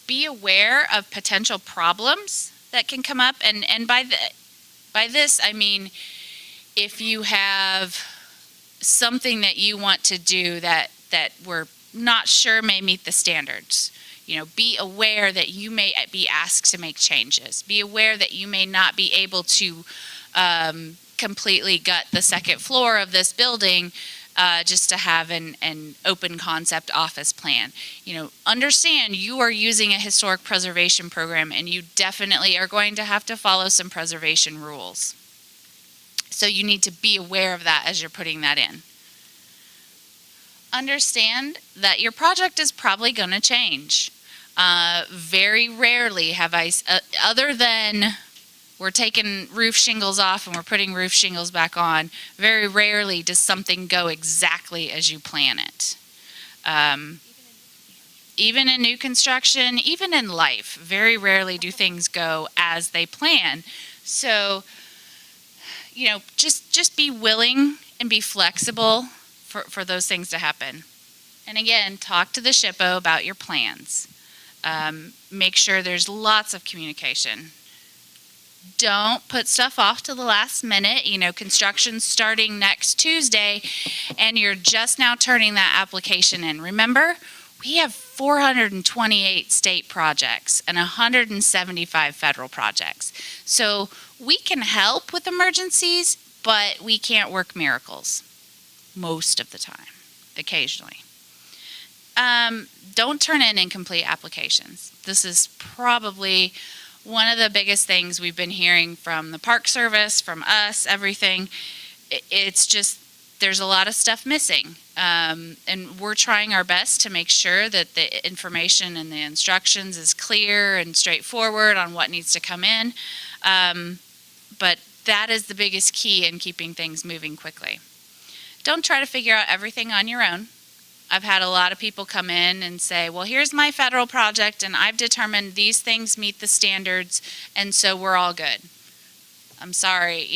Be aware of potential problems that can come up, and by this I mean if you have something that you want to do that we're not sure may meet the standards. Be aware that you may be asked to make changes. Be aware that you may not be able to completely gut the second floor of this building just to have an open concept office plan. Understand you are using a historic preservation program, and you definitely are going to have to follow some preservation rules. So you need to be aware of that as you're putting that in. Understand that your project is probably going to change. Very rarely have other than we're taking roof shingles off and we're putting roof shingles back on, very rarely does something go exactly as you plan it. Even in new construction, even in life, very rarely do things go as they plan. So, just be willing and be flexible for those things to happen. And again, talk to the SHPO about your plans. Make sure there's lots of communication. Don't put stuff off to the last minute. Construction's starting next Tuesday, and you're just now turning that application in. Remember, we have 428 state projects and 175 federal projects. So we can help with emergencies, but we can't work miracles. Most of the time, occasionally. Don't turn in incomplete applications. This is probably one of the biggest things we've been hearing from the Park Service, from us, everything. It's just, there's a lot of stuff missing. And we're trying our best to make sure that the information and the instructions is clear and straightforward on what needs to come in. But that is the biggest key in keeping things moving quickly. Don't try to figure out everything on your own. I've had a lot of people come in and say, well, here's my federal project and I've determined these things meet the standards and so we're all good. I'm sorry,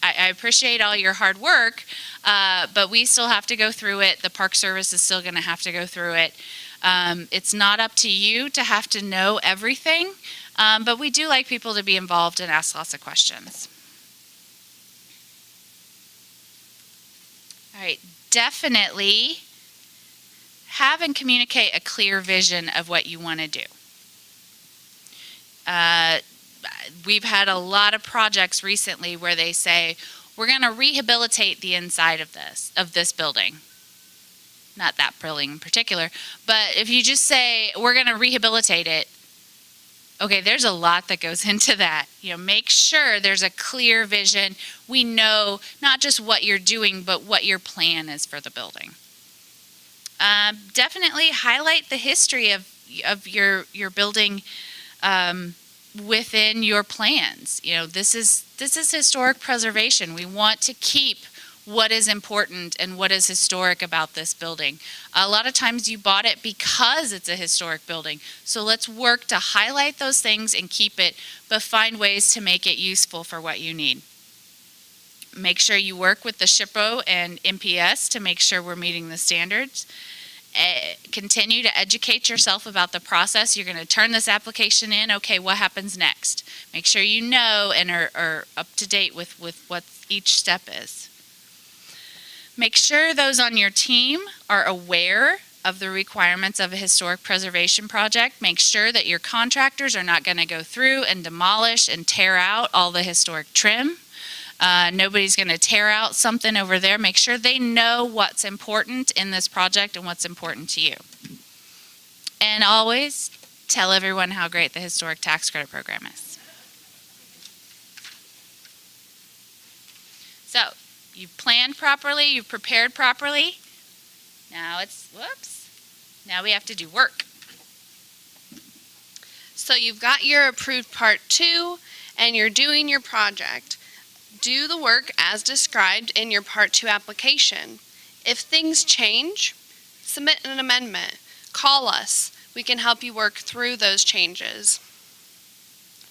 I appreciate all your hard work, but we still have to go through it. The Park Service is still going to have to go through it. It's not up to you to have to know everything, but we do like people to be involved and ask lots of questions. All right, definitely have and communicate a clear vision of what you want to do. We've had a lot of projects recently where they say, we're going to rehabilitate the inside of this building. Not that building in particular, but if you just say, we're going to rehabilitate it, okay, there's a lot that goes into that. Make sure there's a clear vision. We know not just what you're doing, but what your plan is for the building. Definitely highlight the history of your building within your plans. This is historic preservation. We want to keep what is important and what is historic about this building. A lot of times you bought it because it's a historic building. So let's work to highlight those things and keep it, but find ways to make it useful for what you need. Make sure you work with the SHPO and MPS to make sure we're meeting the standards. Continue to educate yourself about the process. You're going to turn this application in. Okay, what happens next? Make sure you know and are up to date with what each step is. Make sure those on your team are aware of the requirements of a historic preservation project. Make sure that your contractors are not going to go through and demolish and tear out all the historic trim. Nobody's going to tear out something over there. Make sure they know what's important in this project and what's important to you. And always tell everyone how great the Historic Tax Credit Program is. So, you've planned properly, you've prepared properly. Now now we have to do work. So you've got your approved Part 2 and you're doing your project. Do the work as described in your Part 2 application. If things change, submit an amendment. Call us. We can help you work through those changes.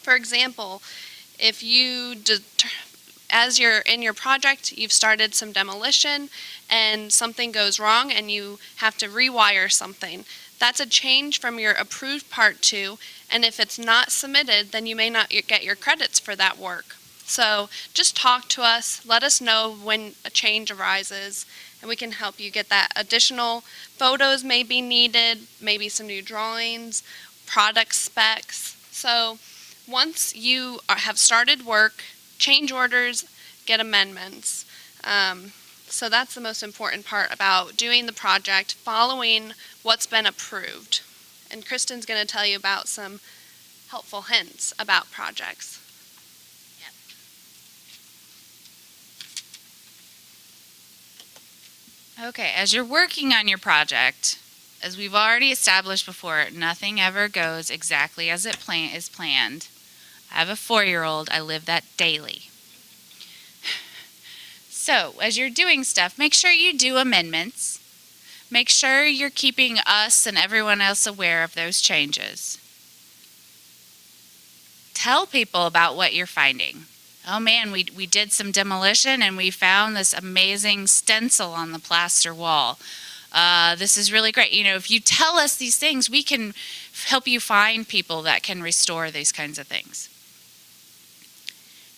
For example, if as you're in your project, you've started some demolition and something goes wrong and you have to rewire something. That's a change from your approved Part 2, and if it's not submitted, then you may not get your credits for that work. So just talk to us, let us know when a change arises, and we can help you get that. Additional photos may be needed, maybe some new drawings, product specs. So once you have started work, change orders, get amendments. So that's the most important part about doing the project, following what's been approved. And Kristen's going to tell you about some helpful hints about projects. Okay, as you're working on your project, as we've already established before, nothing ever goes exactly as it is planned. I have a 4-year-old, I live that daily. So, as you're doing stuff, make sure you do amendments. Make sure you're keeping us and everyone else aware of those changes. Tell people about what you're finding. Oh man, we did some demolition and we found this amazing stencil on the plaster wall. This is really great. If you tell us these things, we can help you find people that can restore these kinds of things.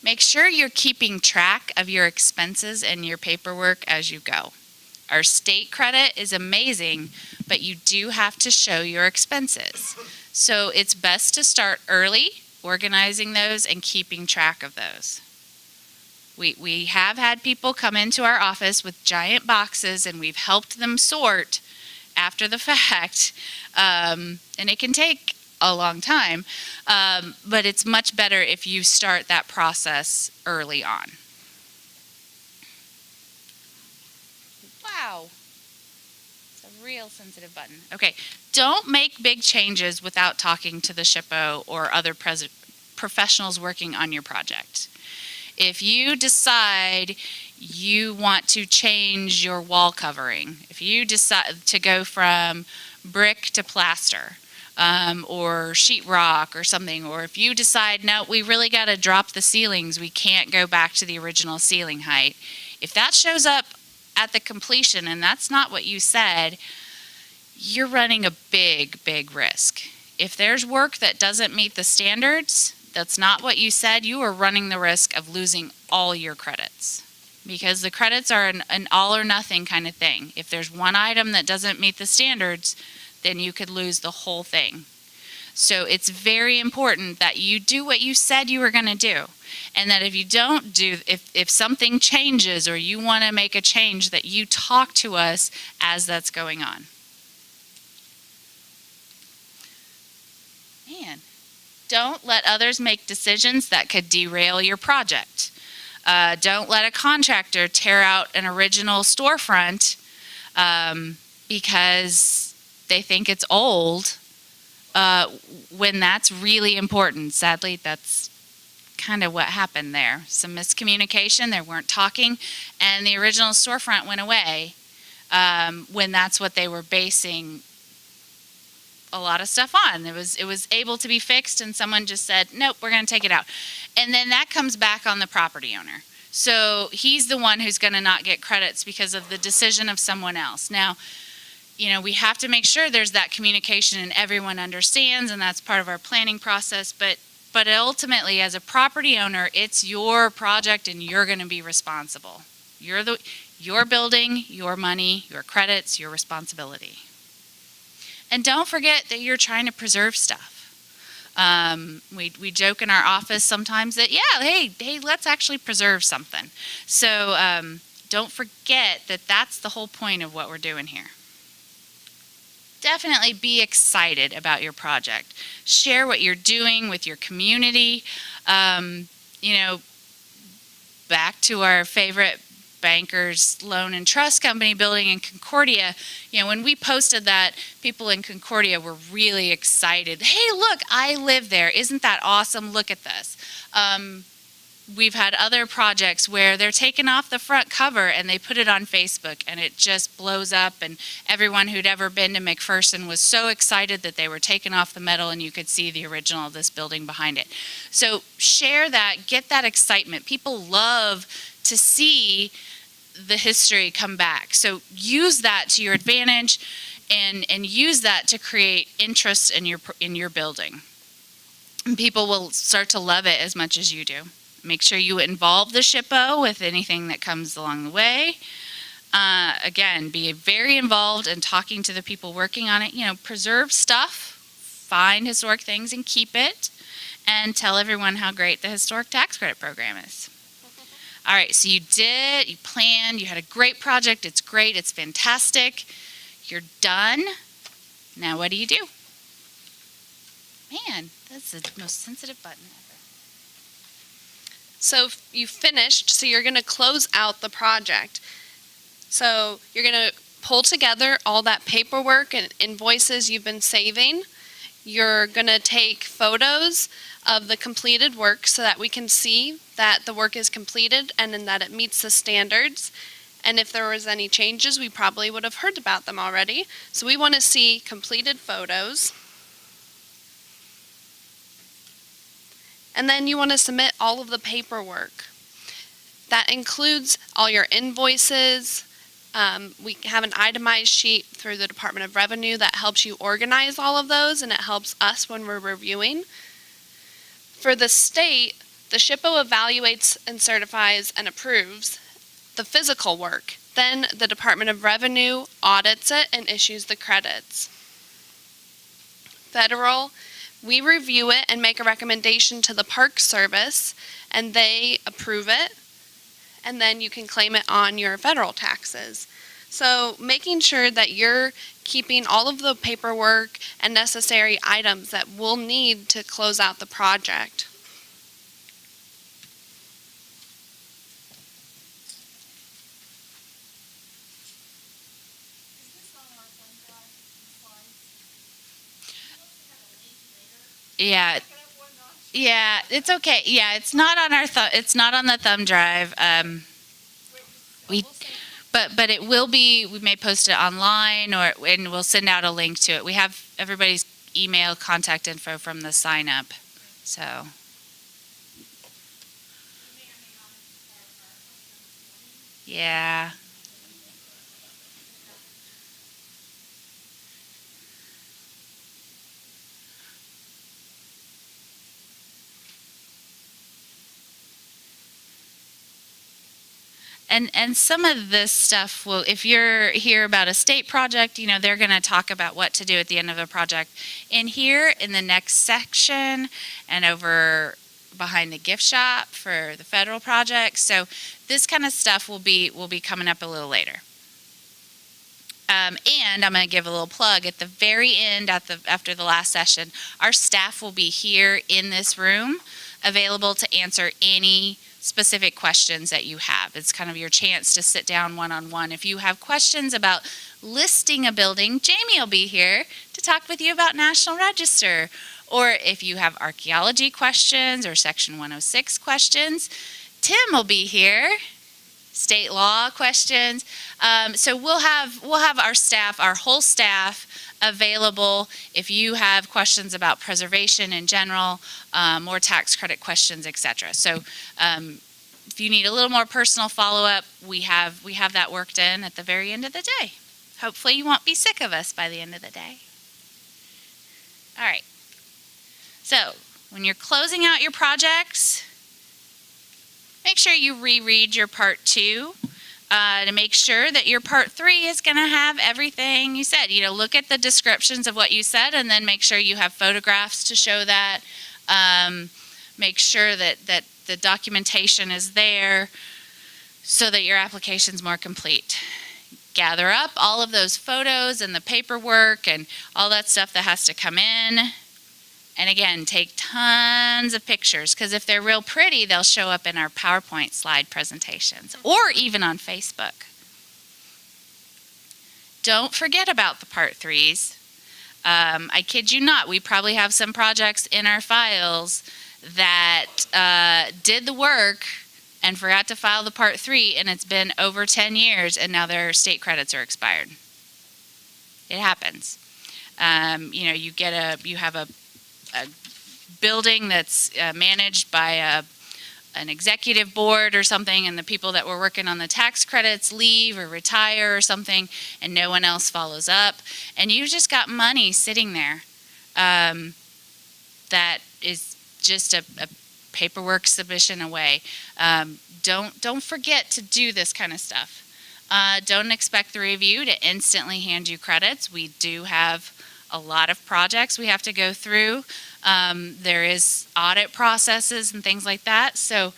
Make sure you're keeping track of your expenses and your paperwork as you go. Our state credit is amazing, but you do have to show your expenses. So it's best to start early, organizing those and keeping track of those. We have had people come into our office with giant boxes and we've helped them sort after the fact, and it can take a long time, but it's much better if you start that process early on. Wow. It's a real sensitive button. Okay, don't make big changes without talking to the SHPO or other professionals working on your project. If you decide you want to change your wall covering, if you decide to go from brick to plaster, or sheetrock or something, or if you decide, no, we really got to drop the ceilings, we can't go back to the original ceiling height. If that shows up at the completion and that's not what you said, you're running a big, big risk. If there's work that doesn't meet the standards, that's not what you said, you are running the risk of losing all your credits. Because the credits are an all or nothing kind of thing. If there's one item that doesn't meet the standards, then you could lose the whole thing. So it's very important that you do what you said you were going to do. And that if you don't do, if something changes or you want to make a change, that you talk to us as that's going on. Man, don't let others make decisions that could derail your project. Don't let a contractor tear out an original storefront because they think it's old when that's really important. Sadly, that's kind of what happened there. Some miscommunication, they weren't talking, and the original storefront went away when that's what they were basing a lot of stuff on. It was able to be fixed, and someone just said, nope, we're going to take it out. And then that comes back on the property owner. So he's the one who's going to not get credits because of the decision of someone else. Now, we have to make sure there's that communication and everyone understands, and that's part of our planning process. But ultimately, as a property owner, it's your project and you're going to be responsible. Your building, your money, your credits, your responsibility. And don't forget that you're trying to preserve stuff. We joke in our office sometimes that, hey, let's actually preserve something. So don't forget that that's the whole point of what we're doing here. Definitely be excited about your project. Share what you're doing with your community. Back to our favorite Bankers Loan and Trust Company building in Concordia, when we posted that, people in Concordia were really excited. Hey, look, I live there. Isn't that awesome? Look at this. We've had other projects where they're taking off the front cover and they put it on Facebook and it just blows up, and everyone who'd ever been to McPherson was so excited that they were taking off the metal and you could see the original of this building behind it. So share that, get that excitement. People love to see the history come back. So use that to your advantage and use that to create interest in your building. And people will start to love it as much as you do. Make sure you involve the SHPO with anything that comes along the way. Again, be very involved in talking to the people working on it. Preserve stuff, find historic things and keep it, and tell everyone how great the historic tax credit program is. All right, so you planned, you had a great project, it's great, it's fantastic. You're done. Now what do you do? Man, that's the most sensitive button ever. So you finished, so you're going to close out the project. So you're going to pull together all that paperwork and invoices you've been saving. You're going to take photos of the completed work so that we can see that the work is completed and then that it meets the standards. And if there was any changes, we probably would have heard about them already. So we want to see completed photos. And then you want to submit all of the paperwork. That includes all your invoices. We have an itemized sheet through the Department of Revenue that helps you organize all of those, and it helps us when we're reviewing. For the state, the SHPO evaluates and certifies and approves the physical work. Then the Department of Revenue audits it and issues the credits. Federal, we review it and make a recommendation to the Park Service, and they approve it, and then you can claim it on your federal taxes. So making sure that you're keeping all of the paperwork and necessary items that we'll need to close out the project. Yeah, Yeah, it's okay. Yeah, it's not on our it's not on the thumb drive. We, but it will be. We may post it online, and we'll send out a link to it. We have everybody's email contact info from the sign up. So yeah. And some of this stuff will, if you're here about a state project, they're going to talk about what to do at the end of a project. In here, in the next section, and over behind the gift shop for the federal project. So this kind of stuff will be coming up a little later. And I'm going to give a little plug at the very end, after the last session. Our staff will be here in this room, available to answer any specific questions that you have. It's kind of your chance to sit down one-on-one. If you have questions about listing a building, Jamie will be here to talk with you about National Register. Or if you have archaeology questions or Section 106 questions, Tim will be here. State law questions. So we'll have our staff, our whole staff, available if you have questions about preservation in general, more tax credit questions, etc. So if you need a little more personal follow-up, we have that worked in at the very end of the day. Hopefully you won't be sick of us by the end of the day. All right. So when you're closing out your projects, make sure you reread your part 2 to make sure that your part 3 is going to have everything you said. Look at the descriptions of what you said, and then make sure you have photographs to show that. Make sure that the documentation is there so that your application's more complete. Gather up all of those photos and the paperwork and all that stuff that has to come in. And again, take tons of pictures, because if they're real pretty, they'll show up in our PowerPoint slide presentations or even on Facebook. Don't forget about the part 3s. I kid you not, we probably have some projects in our files that did the work and forgot to file the part 3, and it's been over 10 years, and now their state credits are expired. It happens. You have a building that's managed by an executive board or something, and the people that were working on the tax credits leave or retire or something, and no one else follows up, and you've just got money sitting there that is just a paperwork submission away. Don't forget to do this kind of stuff. Don't expect the review to instantly hand you credits. We do have a lot of projects we have to go through. There is audit processes and things like that, so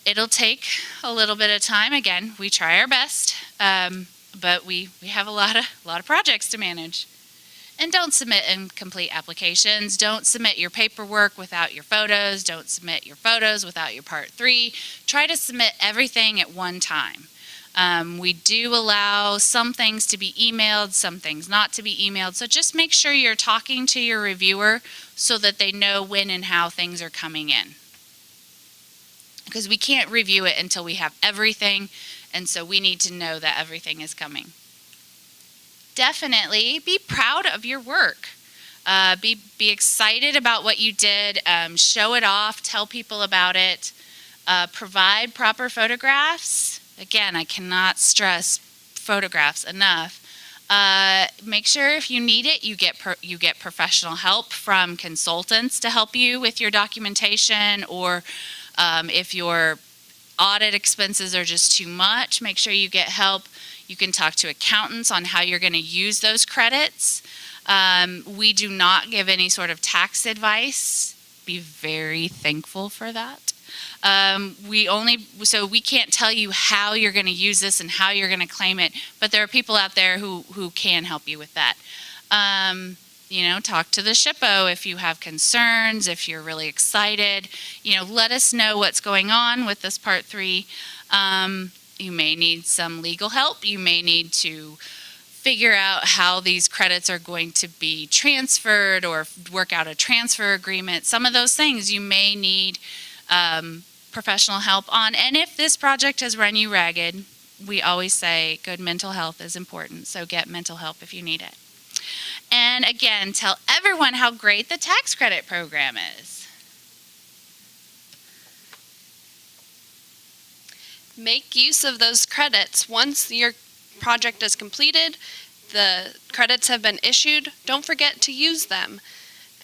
it'll take a little bit of time. Again, we try our best, but we have a lot of projects to manage. And don't submit incomplete applications. Don't submit your paperwork without your photos. Don't submit your photos without your part 3. Try to submit everything at one time. We do allow some things to be emailed, some things not to be emailed. So just make sure you're talking to your reviewer so that they know when and how things are coming in. Because we can't review it until we have everything, and so we need to know that everything is coming. Definitely be proud of your work. Be excited about what you did. Show it off. Tell people about it. Provide proper photographs. Again, I cannot stress photographs enough. Make sure if you need it, you get professional help from consultants to help you with your documentation, or if your audit expenses are just too much, make sure you get help. You can talk to accountants on how you're going to use those credits. We do not give any sort of tax advice. Be very thankful for that. So we can't tell you how you're going to use this and how you're going to claim it, but there are people out there who can help you with that. Talk to the SHPO if you have concerns, if you're really excited. Let us know what's going on with this Part 3. You may need some legal help. You may need to figure out how these credits are going to be transferred or work out a transfer agreement. Some of those things you may need professional help on. And if this project has run you ragged, we always say good mental health is important, so get mental help if you need it. And again, tell everyone how great the tax credit program is. Make use of those credits. Once your project is completed, the credits have been issued, don't forget to use them.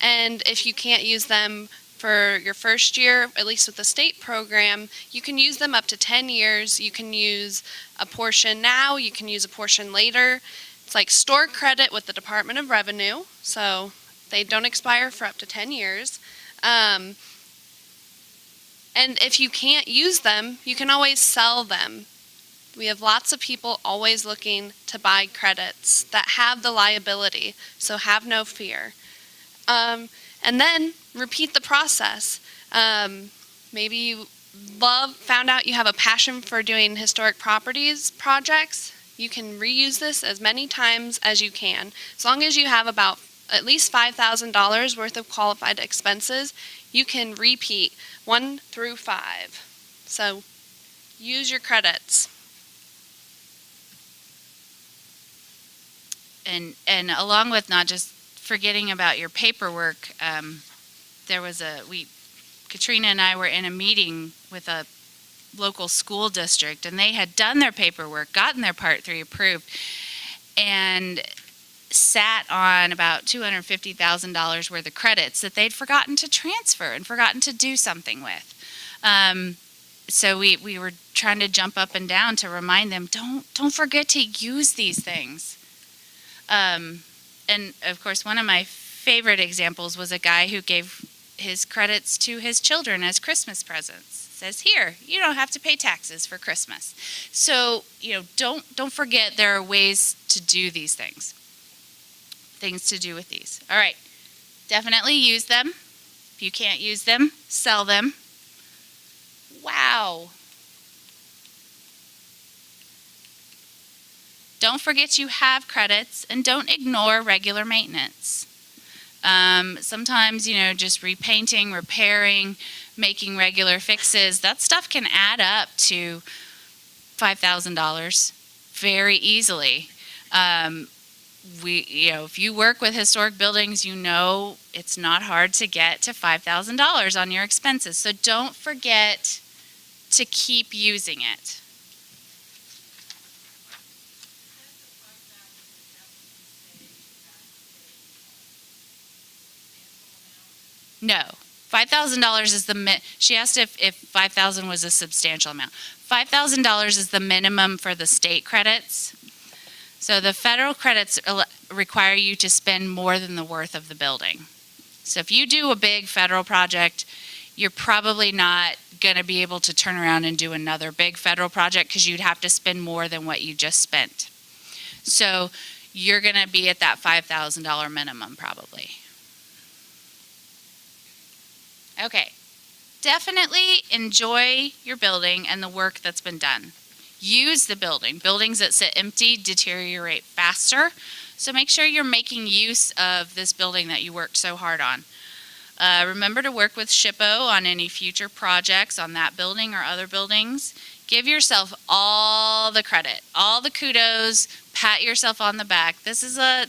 And if you can't use them for your first year, at least with the state program, you can use them up to 10 years. You can use a portion now, you can use a portion later. It's like store credit with the Department of Revenue, so they don't expire for up to 10 years. And if you can't use them, you can always sell them. We have lots of people always looking to buy credits that have the liability, so have no fear. And then repeat the process. Maybe you found out you have a passion for doing historic properties projects. You can reuse this as many times as you can. As long as you have about at least $5,000 worth of qualified expenses, you can repeat 1 through 5. So use your credits. And along with not just forgetting about your paperwork, Katrina and I were in a meeting with a local school district, and they had done their paperwork, gotten their Part 3 approved, and sat on about $250,000 worth of credits that they'd forgotten to transfer and forgotten to do something with. So we were trying to jump up and down to remind them, don't forget to use these things. And of course, one of my favorite examples was a guy who gave his credits to his children as Christmas presents. Says, here, you don't have to pay taxes for Christmas. So, don't forget there are ways to do these things. Things to do with these. All right, definitely use them. If you can't use them, sell them. Wow. Don't forget you have credits, and don't ignore regular maintenance. Sometimes, just repainting, repairing, making regular fixes, that stuff can add up to $5,000 very easily. If you work with historic buildings, it's not hard to get to $5,000 on your expenses. So don't forget to keep using it. No, $5,000 is she asked if $5,000 was a substantial amount. $5,000 is the minimum for the state credits. So the federal credits require you to spend more than the worth of the building. So if you do a big federal project, you're probably not going to be able to turn around and do another big federal project because you'd have to spend more than what you just spent. So you're going to be at that $5,000 minimum probably. Okay, definitely enjoy your building and the work that's been done. Use the building. Buildings that sit empty deteriorate faster, so make sure you're making use of this building that you worked so hard on. Remember to work with SHPO on any future projects on that building or other buildings. Give yourself all the credit, all the kudos, pat yourself on the back. This is a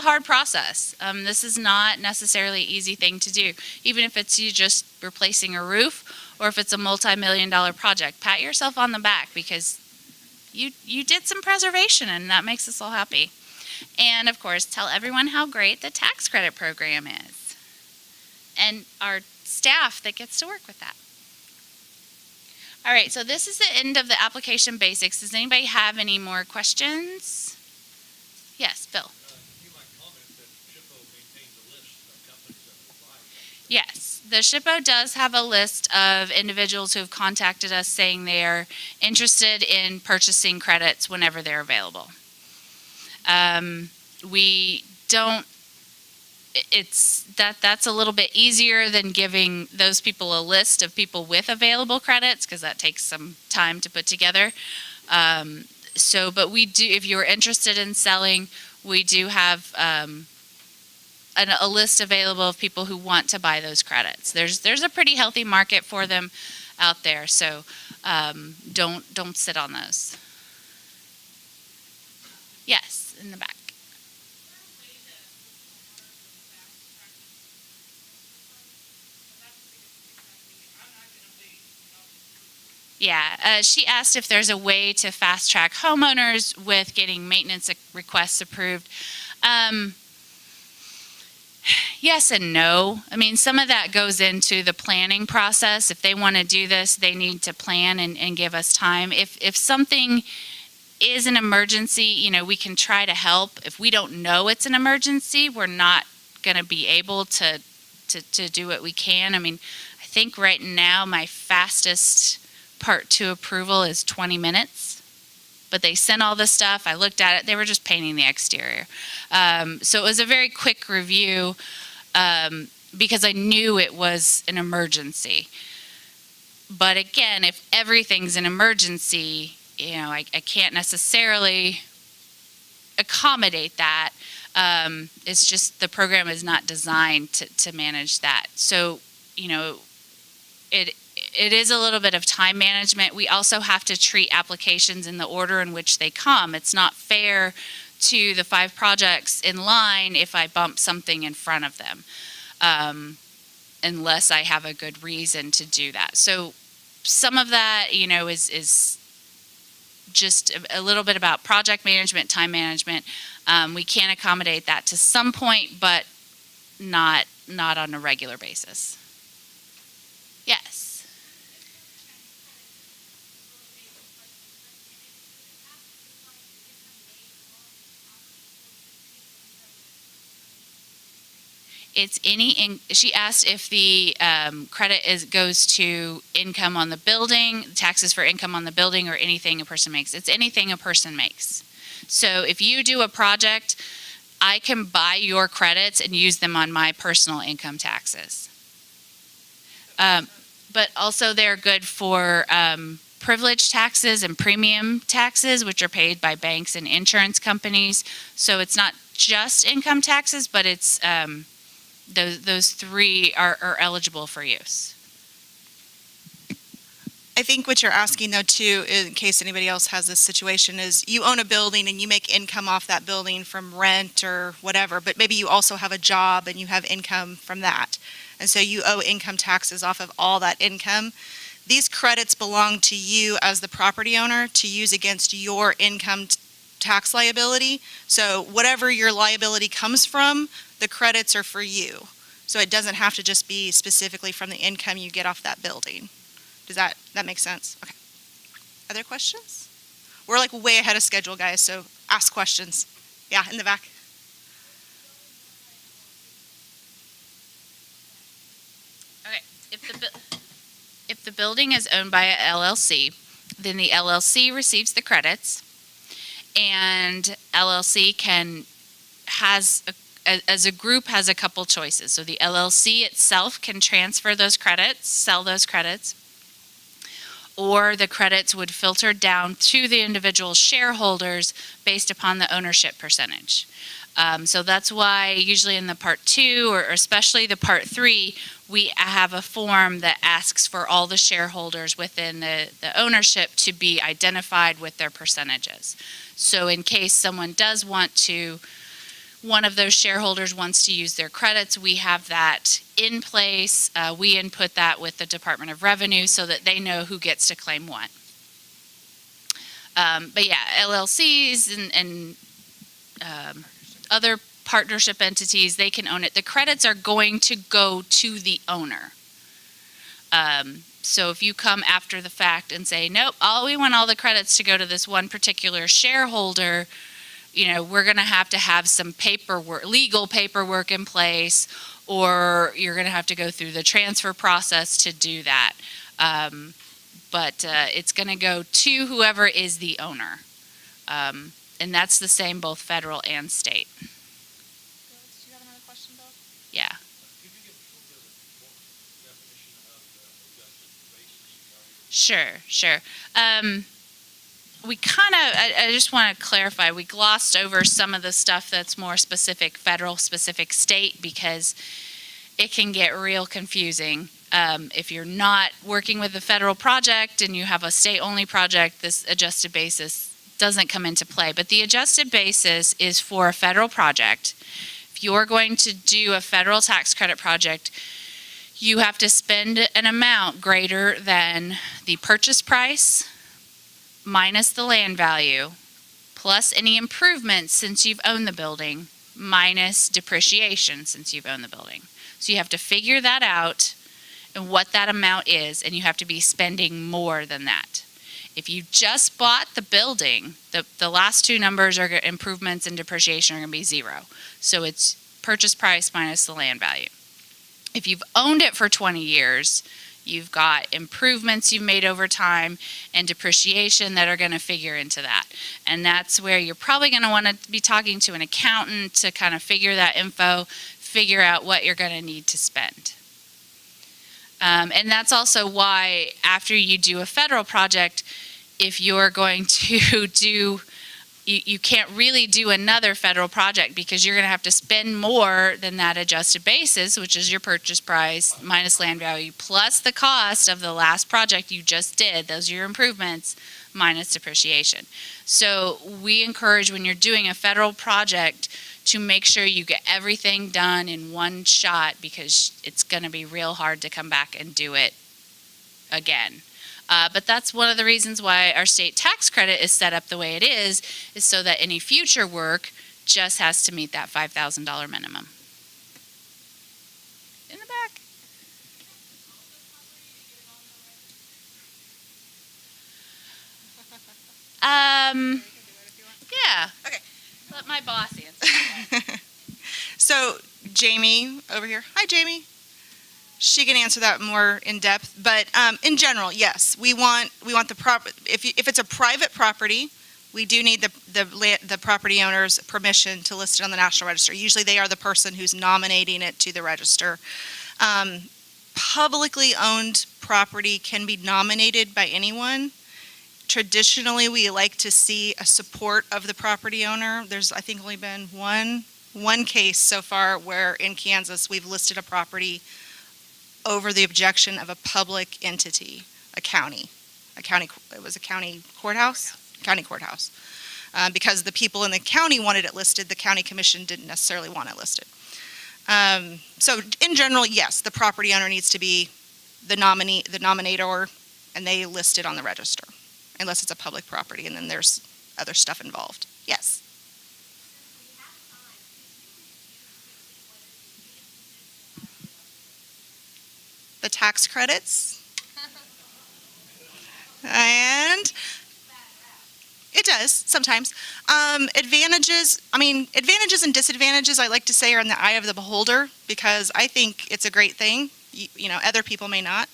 hard process. This is not necessarily an easy thing to do. Even if it's you just replacing a roof or if it's a multi-million-dollar project, pat yourself on the back because you did some preservation and that makes us all happy. And of course, tell everyone how great the tax credit program is and our staff that gets to work with that. All right, so this is the end of the application basics. Does anybody have any more questions? Yes, Bill. You might comment that SHPO maintains a list of companies that will buy. Yes, the SHPO does have a list of individuals who have contacted us saying they're interested in purchasing credits whenever they're available. We don't. That's a little bit easier than giving those people a list of people with available credits because that takes some time to put together. But we do, if you're interested in selling, we do have a list available of people who want to buy those credits. There's a pretty healthy market for them out there, so don't sit on those. Yes, in the back. Yeah, she asked if there's a way to fast track homeowners with getting maintenance requests approved. Yes and no. I mean, some of that goes into the planning process. If they want to do this, they need to plan and give us time. If something is an emergency, you know, we can try to help. If we don't know it's an emergency, we're not going to be able to do what we can. I mean, I think right now my fastest Part 2 approval is 20 minutes. But they sent all the stuff. I looked at it. They were just painting the exterior. So it was a very quick review because I knew it was an emergency. But again, if everything's an emergency, you know, I can't necessarily accommodate that. It's just the program is not designed to manage that. So, you know, it is a little bit of time management. We also have to treat applications in the order in which they come. It's not fair to the 5 projects in line if I bump something in front of them, unless I have a good reason to do that. So some of that, you know, is just a little bit about project management, time management. We can accommodate that to some point, but not on a regular basis. Yes. She asked if the credit goes to income on the building, taxes for income on the building, or anything a person makes. It's anything a person makes. So if you do a project, I can buy your credits and use them on my personal income taxes. But also they're good for privilege taxes and premium taxes, which are paid by banks and insurance companies. So it's not just income taxes, but it's those 3 are eligible for use. I think what you're asking though too, in case anybody else has this situation, is you own a building and you make income off that building from rent or whatever, but maybe you also have a job and you have income from that. And so you owe income taxes off of all that income. These credits belong to you as the property owner to use against your income tax liability. So whatever your liability comes from, the credits are for you. So it doesn't have to just be specifically from the income you get off that building. Does that make sense? Okay. Other questions? We're like way ahead of schedule, guys, so ask questions. Yeah, in the back. Okay. If the building is owned by a LLC, then the LLC receives the credits, and LLC as a group has a couple choices. So the LLC itself can transfer those credits, sell those credits, or the credits would filter down to the individual shareholders based upon the ownership percentage. So that's why usually in the Part 2 or especially the Part 3, we have a form that asks for all the shareholders within the ownership to be identified with their percentages. So in case one of those shareholders wants to use their credits, we have that in place. We input that with the Department of Revenue so that they know who gets to claim what. But yeah, LLCs and other partnership entities, they can own it. The credits are going to go to the owner. So if you come after the fact and say, nope, we want all the credits to go to this one particular shareholder, you know, we're going to have some legal paperwork in place, or you're going to have to go through the transfer process to do that. But it's going to go to whoever is the owner. And that's the same both federal and state. Do you have another question, Bill? Yeah. Could you give us a little bit more definition of adjusted basis? Sure. we kind of, I just want to clarify, we glossed over some of the stuff that's more specific, federal, specific state, because it can get real confusing. If you're not working with a federal project and you have a state-only project, this adjusted basis doesn't come into play. But the adjusted basis is for a federal project. If you're going to do a federal tax credit project, you have to spend an amount greater than the purchase price minus the land value, plus any improvements since you've owned the building, minus depreciation since you've owned the building. So you have to figure that out and what that amount is, and you have to be spending more than that. If you just bought the building, the last two numbers are improvements and depreciation are going to be zero. So it's purchase price minus the land value. If you've owned it for 20 years, you've got improvements you've made over time and depreciation that are going to figure into that. And that's where you're probably going to want to be talking to an accountant to kind of figure that info, figure out what you're going to need to spend. And that's also why after you do a federal project, if you're going to do, you can't really do another federal project because you're going to have to spend more than that adjusted basis, which is your purchase price minus land value, plus the cost of the last project you just did. Those are your improvements minus depreciation. So we encourage when you're doing a federal project to make sure you get everything done in one shot, because it's going to be real hard to come back and do it again. But that's one of the reasons why our state tax credit is set up the way it is so that any future work just has to meet that $5,000 minimum. In the back. Yeah. Okay. Let my boss answer. So Jamie over here. Hi, Jamie. She can answer that more in depth, but in general, yes, we want the property. If it's a private property, we do need the property owner's permission to list it on the National Register. Usually, they are the person who's nominating it to the register. Publicly owned property can be nominated by anyone. Traditionally, we like to see a support of the property owner. There's, I think, only been one case so far where in Kansas we've listed a property over the objection of a public entity, a county, it was a county courthouse? County courthouse. Because the people in the county wanted it listed, the county commission didn't necessarily want it listed. So in general, yes, the property owner needs to be the nominator, and they list it on the register, unless it's a public property, and then there's other stuff involved. Yes. The tax credits. And it does sometimes. Advantages and disadvantages, I like to say, are in the eye of the beholder, because I think it's a great thing. You know, other people may not.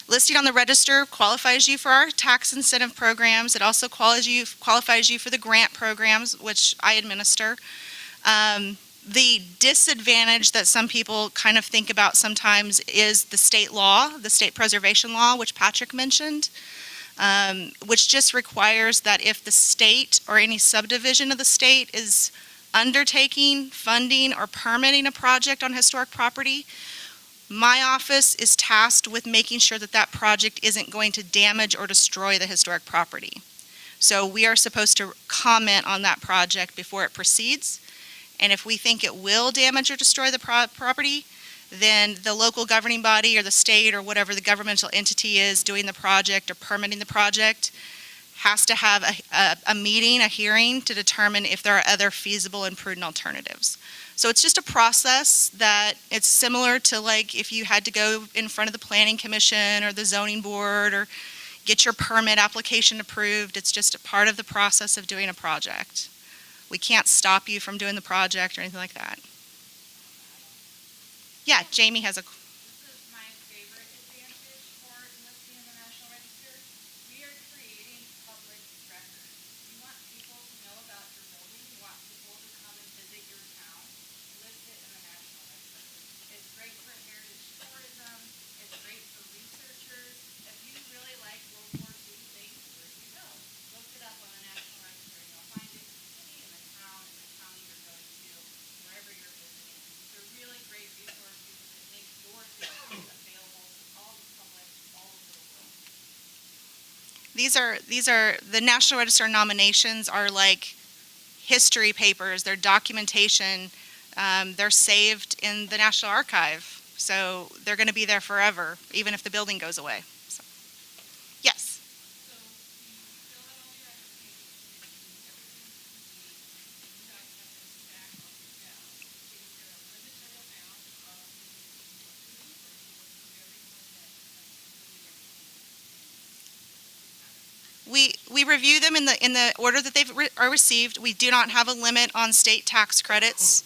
Listing on the register qualifies you for our tax incentive programs. It also qualifies you for the grant programs, which I administer. The disadvantage that some people kind of think about sometimes is the state law, the state preservation law, which Patrick mentioned, which just requires that if the state or any subdivision of the state is undertaking, funding, or permitting a project on historic property, my office is tasked with making sure that that project isn't going to damage or destroy the historic property. So we are supposed to comment on that project before it proceeds. And if we think it will damage or destroy the property, then the local governing body or the state or whatever the governmental entity is doing the project or permitting the project has to have a meeting, a hearing, to determine if there are other feasible and prudent alternatives. So it's just a process that it's similar to like if you had to go in front of the planning commission or the zoning board or get your permit application approved. It's just a part of the process of doing a project. We can't stop you from doing the project or anything like that. Yeah, Jamie has a. This is my favorite advantage for enlisting in the National Register. We are creating public record. You want people to know about your building. You want people to come and visit your town. List it in the National Register. It's great for heritage tourism. It's great for researchers. If you really like World War II things, where do you go? Look it up on These are the National Register nominations are like history papers. They're documentation. They're saved in the National Archive, so they're going to be there forever, even if the building goes away. So, yes. We review them in the order that are received. We do not have a limit on state tax credits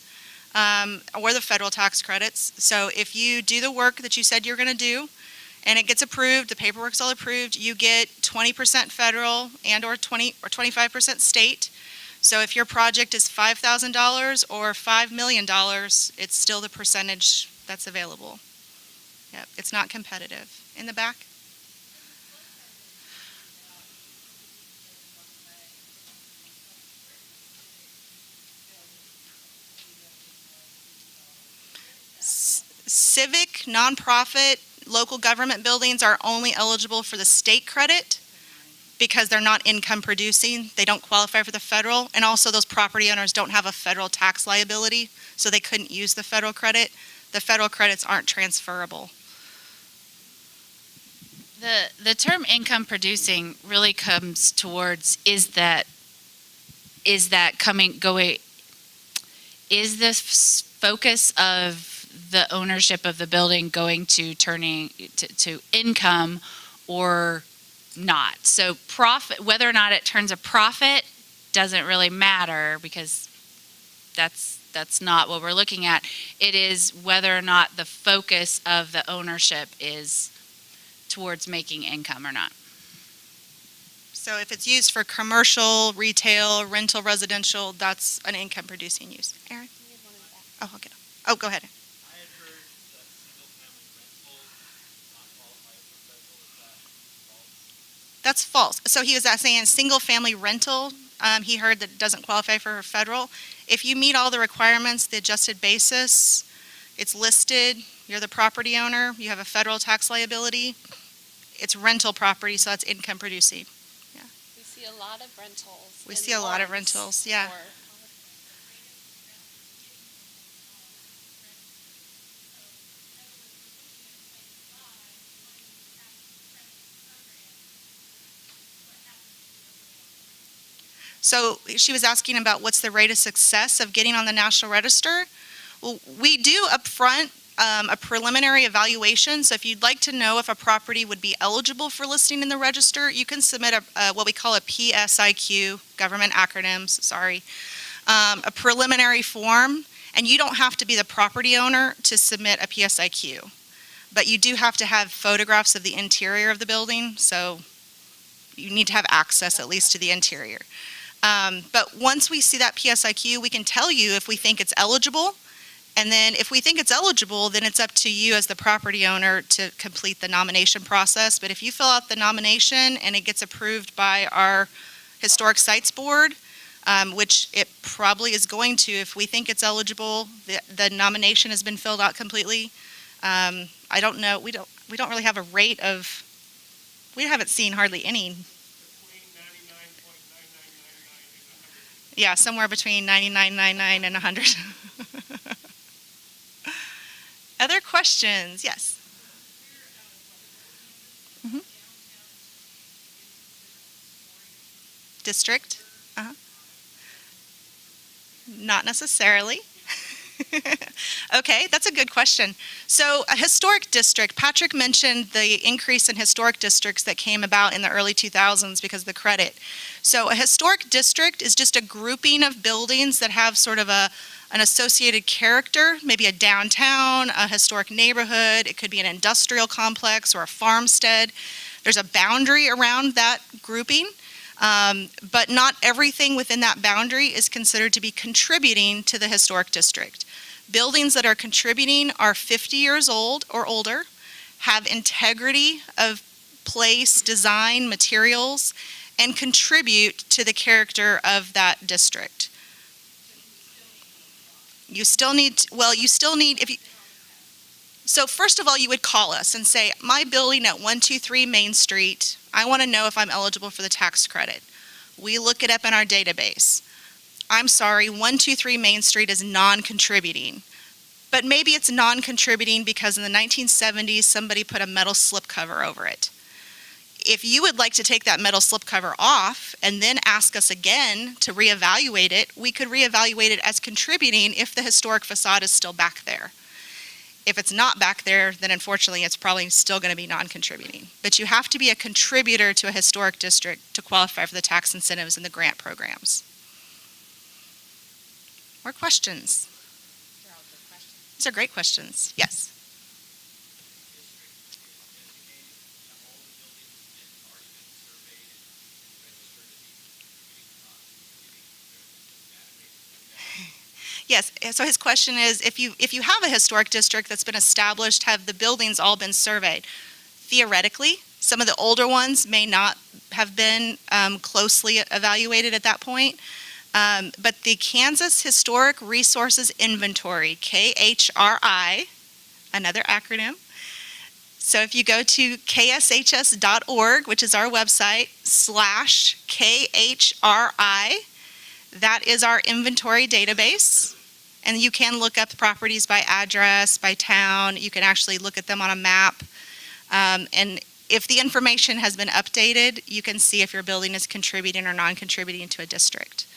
or the federal tax credits. So if you do the work that you said you're going to do, and it gets approved, the paperwork's all approved, you get 20% federal and or 25% state. So if your project is $5,000 or $5 million, it's still the percentage that's available. Yep, it's not competitive. In the back? Civic, nonprofit, local government buildings are only eligible for the state credit because they're not income producing. They don't qualify for the federal, and also those property owners don't have a federal tax liability, so they couldn't use the federal credit. The federal credits aren't transferable. The term income producing really comes towards is the focus of the ownership of the building going to turning to income or not. So profit, whether or not it turns a profit doesn't really matter because that's not what we're looking at. It is whether or not the focus of the ownership is towards making income or not. So if it's used for commercial, retail, rental, residential, that's an income producing use. Aaron? Oh, okay. Oh, go ahead. I had heard that single-family rental not qualify for federal. Is that false? That's false. So he was saying single-family rental, he heard that it doesn't qualify for federal. If you meet all the requirements, the adjusted basis, it's listed, you're the property owner, you have a federal tax liability, it's rental property, so that's income producing. We see a lot of rentals. We see a lot of rentals, yeah. So she was asking about what's the rate of success of getting on the National Register. Well, we do upfront a preliminary evaluation. So if you'd like to know if a property would be eligible for listing in the register, you can submit what we call a PSIQ, government acronyms, sorry, a preliminary form. And you don't have to be the property owner to submit a PSIQ. But you do have to have photographs of the interior of the building. So you need to have access at least to the interior. But once we see that PSIQ, we can tell you if we think it's eligible. And then if we think it's eligible, then it's up to you as the property owner to complete the nomination process. But if you fill out the nomination and it gets approved by our Historic Sites Board, which it probably is going to if we think it's eligible, the nomination has been filled out completely. I don't know, we don't really have a rate of, we haven't seen hardly any. Yeah, somewhere between 99.99 and 100. Other questions? Yes. Mm-hmm. District? Uh-huh. Not necessarily. Okay, that's a good question. So a historic district, Patrick mentioned the increase in historic districts that came about in the early 2000s because of the credit. So a historic district is just a grouping of buildings that have sort of an associated character, maybe a downtown, a historic neighborhood, it could be an industrial complex or a farmstead. There's a boundary around that grouping, but not everything within that boundary is considered to be contributing to the historic district. Buildings that are contributing are 50 years old or older, have integrity of place, design, materials, and contribute to the character of that district. You still need, so first of all, you would call us and say, my building at 123 Main Street, I want to know if I'm eligible for the tax credit. We look it up in our database. I'm sorry, 123 Main Street is non-contributing. But maybe it's non-contributing because in the 1970s, somebody put a metal slipcover over it. If you would like to take that metal slipcover off and then ask us again to reevaluate it, we could reevaluate it as contributing if the historic facade is still back there. If it's not back there, then unfortunately, it's probably still going to be non-contributing. But you have to be a contributor to a historic district to qualify for the tax incentives and the grant programs. More questions? These are great questions. Yes. Yes, so his question is, if you have a historic district that's been established, have the buildings all been surveyed? Theoretically, some of the older ones may not have been closely evaluated at that point, but the Kansas Historic Resources Inventory, KHRI, another acronym. So if you go to kshs.org, which is our website, /KHRI, that is our inventory database. And you can look up properties by address, by town. You can actually look at them on a map. And if the information has been updated, you can see if your building is contributing or non-contributing to a district.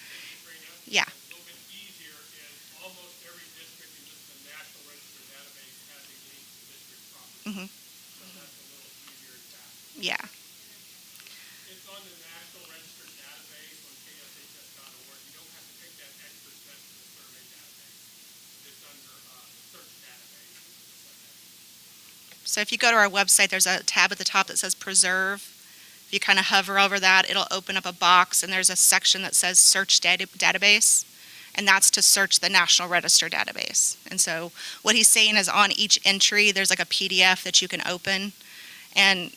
Yeah. A little bit easier is almost every district in just the National Register database has a link to district property. Mhm. So that's a little easier and faster. Yeah. It's on the National Register database on kshs.org. You don't have to take that extra step to the survey database. It's under the search database. So if you go to our website, there's a tab at the top that says Preserve. If you kind of hover over that, it'll open up a box, and there's a section that says Search Database, and that's to search the National Register database. And so what he's saying is on each entry, there's like a PDF that you can open, and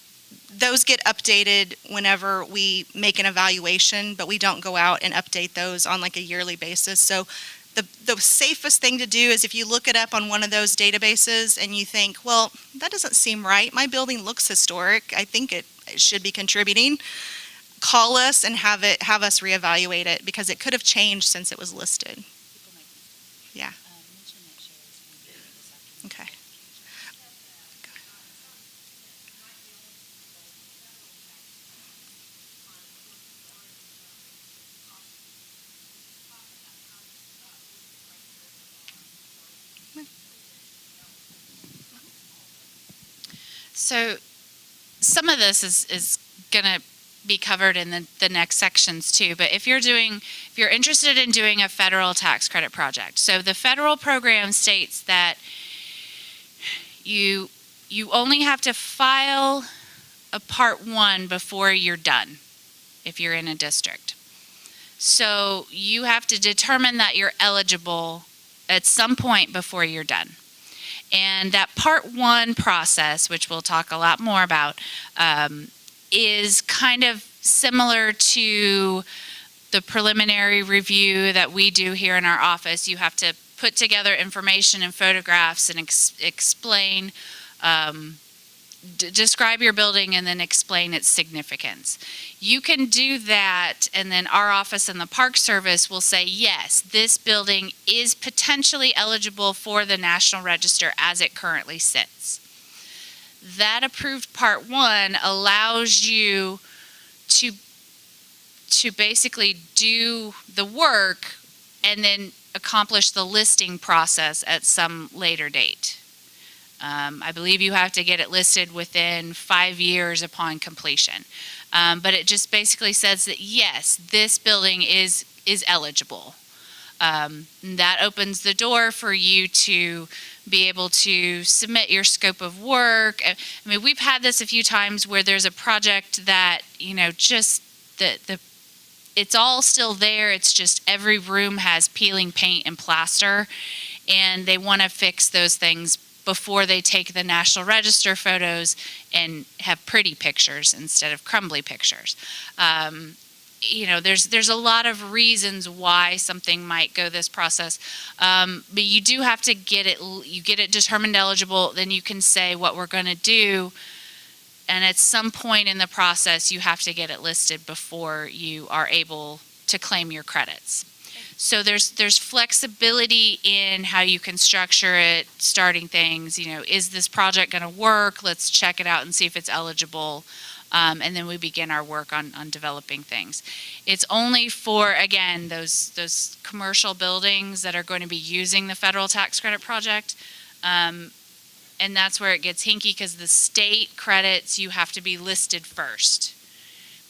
those get updated whenever we make an evaluation, but we don't go out and update those on like a yearly basis. So the safest thing to do is if you look it up on one of those databases and you think, well, that doesn't seem right. My building looks historic. I think it should be contributing. Call us and have us reevaluate it because it could have changed since it was listed. Yeah. Okay. So some of this is going to be covered in the next sections too, but if you're interested in doing a federal tax credit project, so the federal program states that you only have to file a Part 1 before you're done if you're in a district. So you have to determine that you're eligible at some point before you're done. And that Part 1 process, which we'll talk a lot more about, is kind of similar to the preliminary review that we do here in our office. You have to put together information and photographs and explain, describe your building and then explain its significance. You can do that, and then our office and the Park Service will say, yes, this building is potentially eligible for the National Register as it currently sits. That approved Part 1 allows you to basically do the work and then accomplish the listing process at some later date. I believe you have to get it listed within 5 years upon completion. But it just basically says that, yes, this building is eligible. That opens the door for you to be able to submit your scope of work. I mean, we've had this a few times where there's a project that, just it's all still there. It's just every room has peeling paint and plaster, and they want to fix those things before they take the National Register photos and have pretty pictures instead of crumbly pictures. There's a lot of reasons why something might go this process, but you do have to get it determined eligible. Then you can say what we're going to do And at some point in the process, you have to get it listed before you are able to claim your credits. So there's flexibility in how you can structure it, starting things, is this project going to work? Let's check it out and see if it's eligible. And then we begin our work on developing things. It's only for, again, those commercial buildings that are going to be using the federal tax credit project. And that's where it gets hinky, because the state credits, you have to be listed first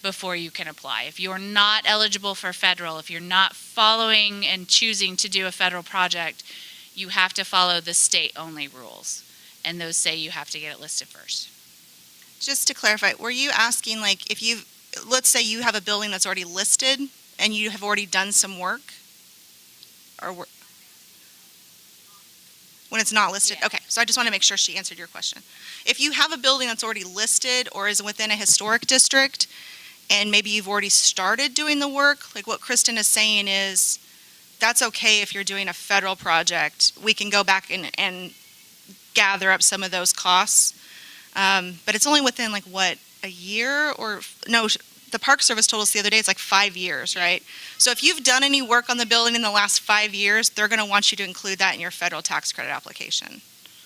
before you can apply. If you're not eligible for federal, if you're not following and choosing to do a federal project, you have to follow the state-only rules. And those say you have to get it listed first. Just to clarify, were you asking, like, let's say you have a building that's already listed and you have already done some work? Or when it's not listed? Yeah. Okay, so I just want to make sure she answered your question. If you have a building that's already listed or is within a historic district, and maybe you've already started doing the work, like what Kristen is saying is, that's okay if you're doing a federal project. We can go back and gather up some of those costs. But it's only within a year or, no, the Park Service told us the other day, it's like 5 years, right? So if you've done any work on the building in the last 5 years, they're going to want you to include that in your federal tax credit application.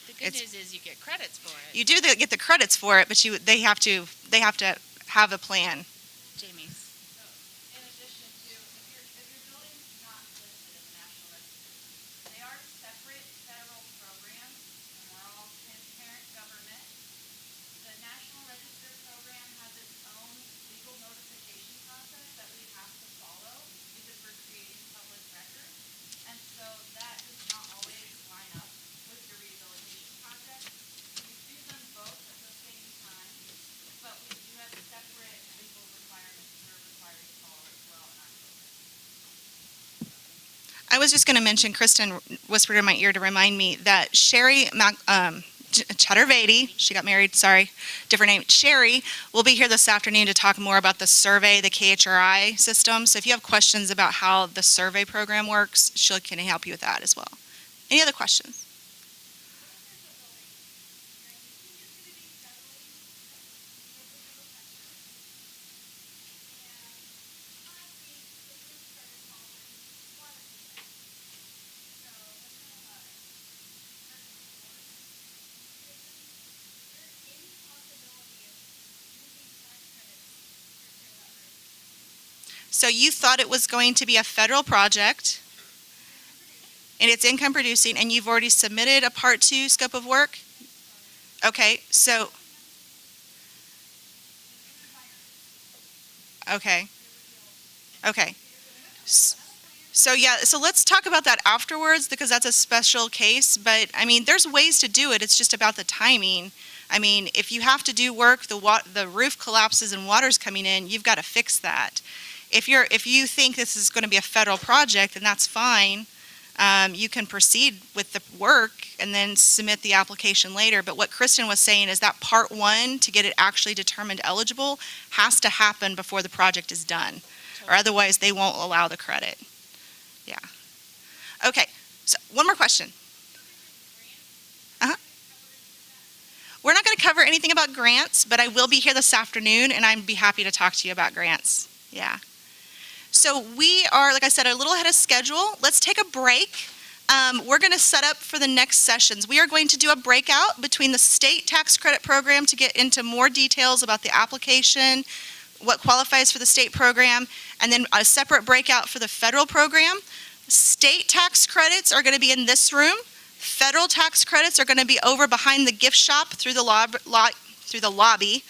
The good news is you get credits for it. You do get the credits for it, but they have to have a plan. Jamie's. In addition to, if your building's not listed in the National Register, they are separate federal programs, and we're all transparent government. The National Register program has its own legal notification process that we have to follow because we're creating public record. And so that does not always line up with your rehabilitation project. So you do them both at the same time, but we do have separate legal requirements we're required to follow as well in our program. I was just going to mention, Kristen whispered in my ear to remind me that Sherry Chattervady, she got married, sorry, different name, Sherry, will be here this afternoon to talk more about the survey, the KHRI system. So if you have questions about how the survey program works, she can help you with that as well. Any other questions? So you thought it was going to be a federal project, and it's income producing, and you've already submitted a Part 2 scope of work? Okay, so. Okay. Okay. So yeah, so let's talk about that afterwards, because that's a special case, but I mean, there's ways to do it, it's just about the timing. I mean, if you have to do work, the roof collapses and water's coming in, you've got to fix that. If you think this is going to be a federal project, then that's fine. You can proceed with the work and then submit the application later. But what Kristen was saying is that Part 1, to get it actually determined eligible, has to happen before the project is done, or otherwise they won't allow the credit. Yeah. Okay, so one more question. We're not going to cover anything about grants, but I will be here this afternoon, and I'd be happy to talk to you about grants. Yeah. So we are, like I said, a little ahead of schedule. Let's take a break. We're going to set up for the next sessions. We are going to do a breakout between the state tax credit program to get into more details about the application, what qualifies for the state program, and then a separate breakout for the federal program. State tax credits are going to be in this room. Federal tax credits are going to be over behind the gift shop through the lobby.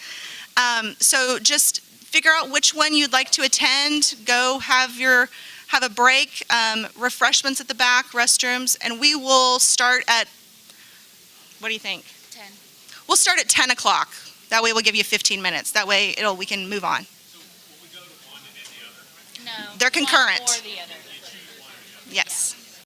So just figure out which one you'd like to attend. Go have a break, refreshments at the back, restrooms, and we will start at, what do you think? 10. We'll start at 10 o'clock. That way we'll give you 15 minutes. That way we can move on. So will we go to one and then the other? No. They're concurrent. One or the other.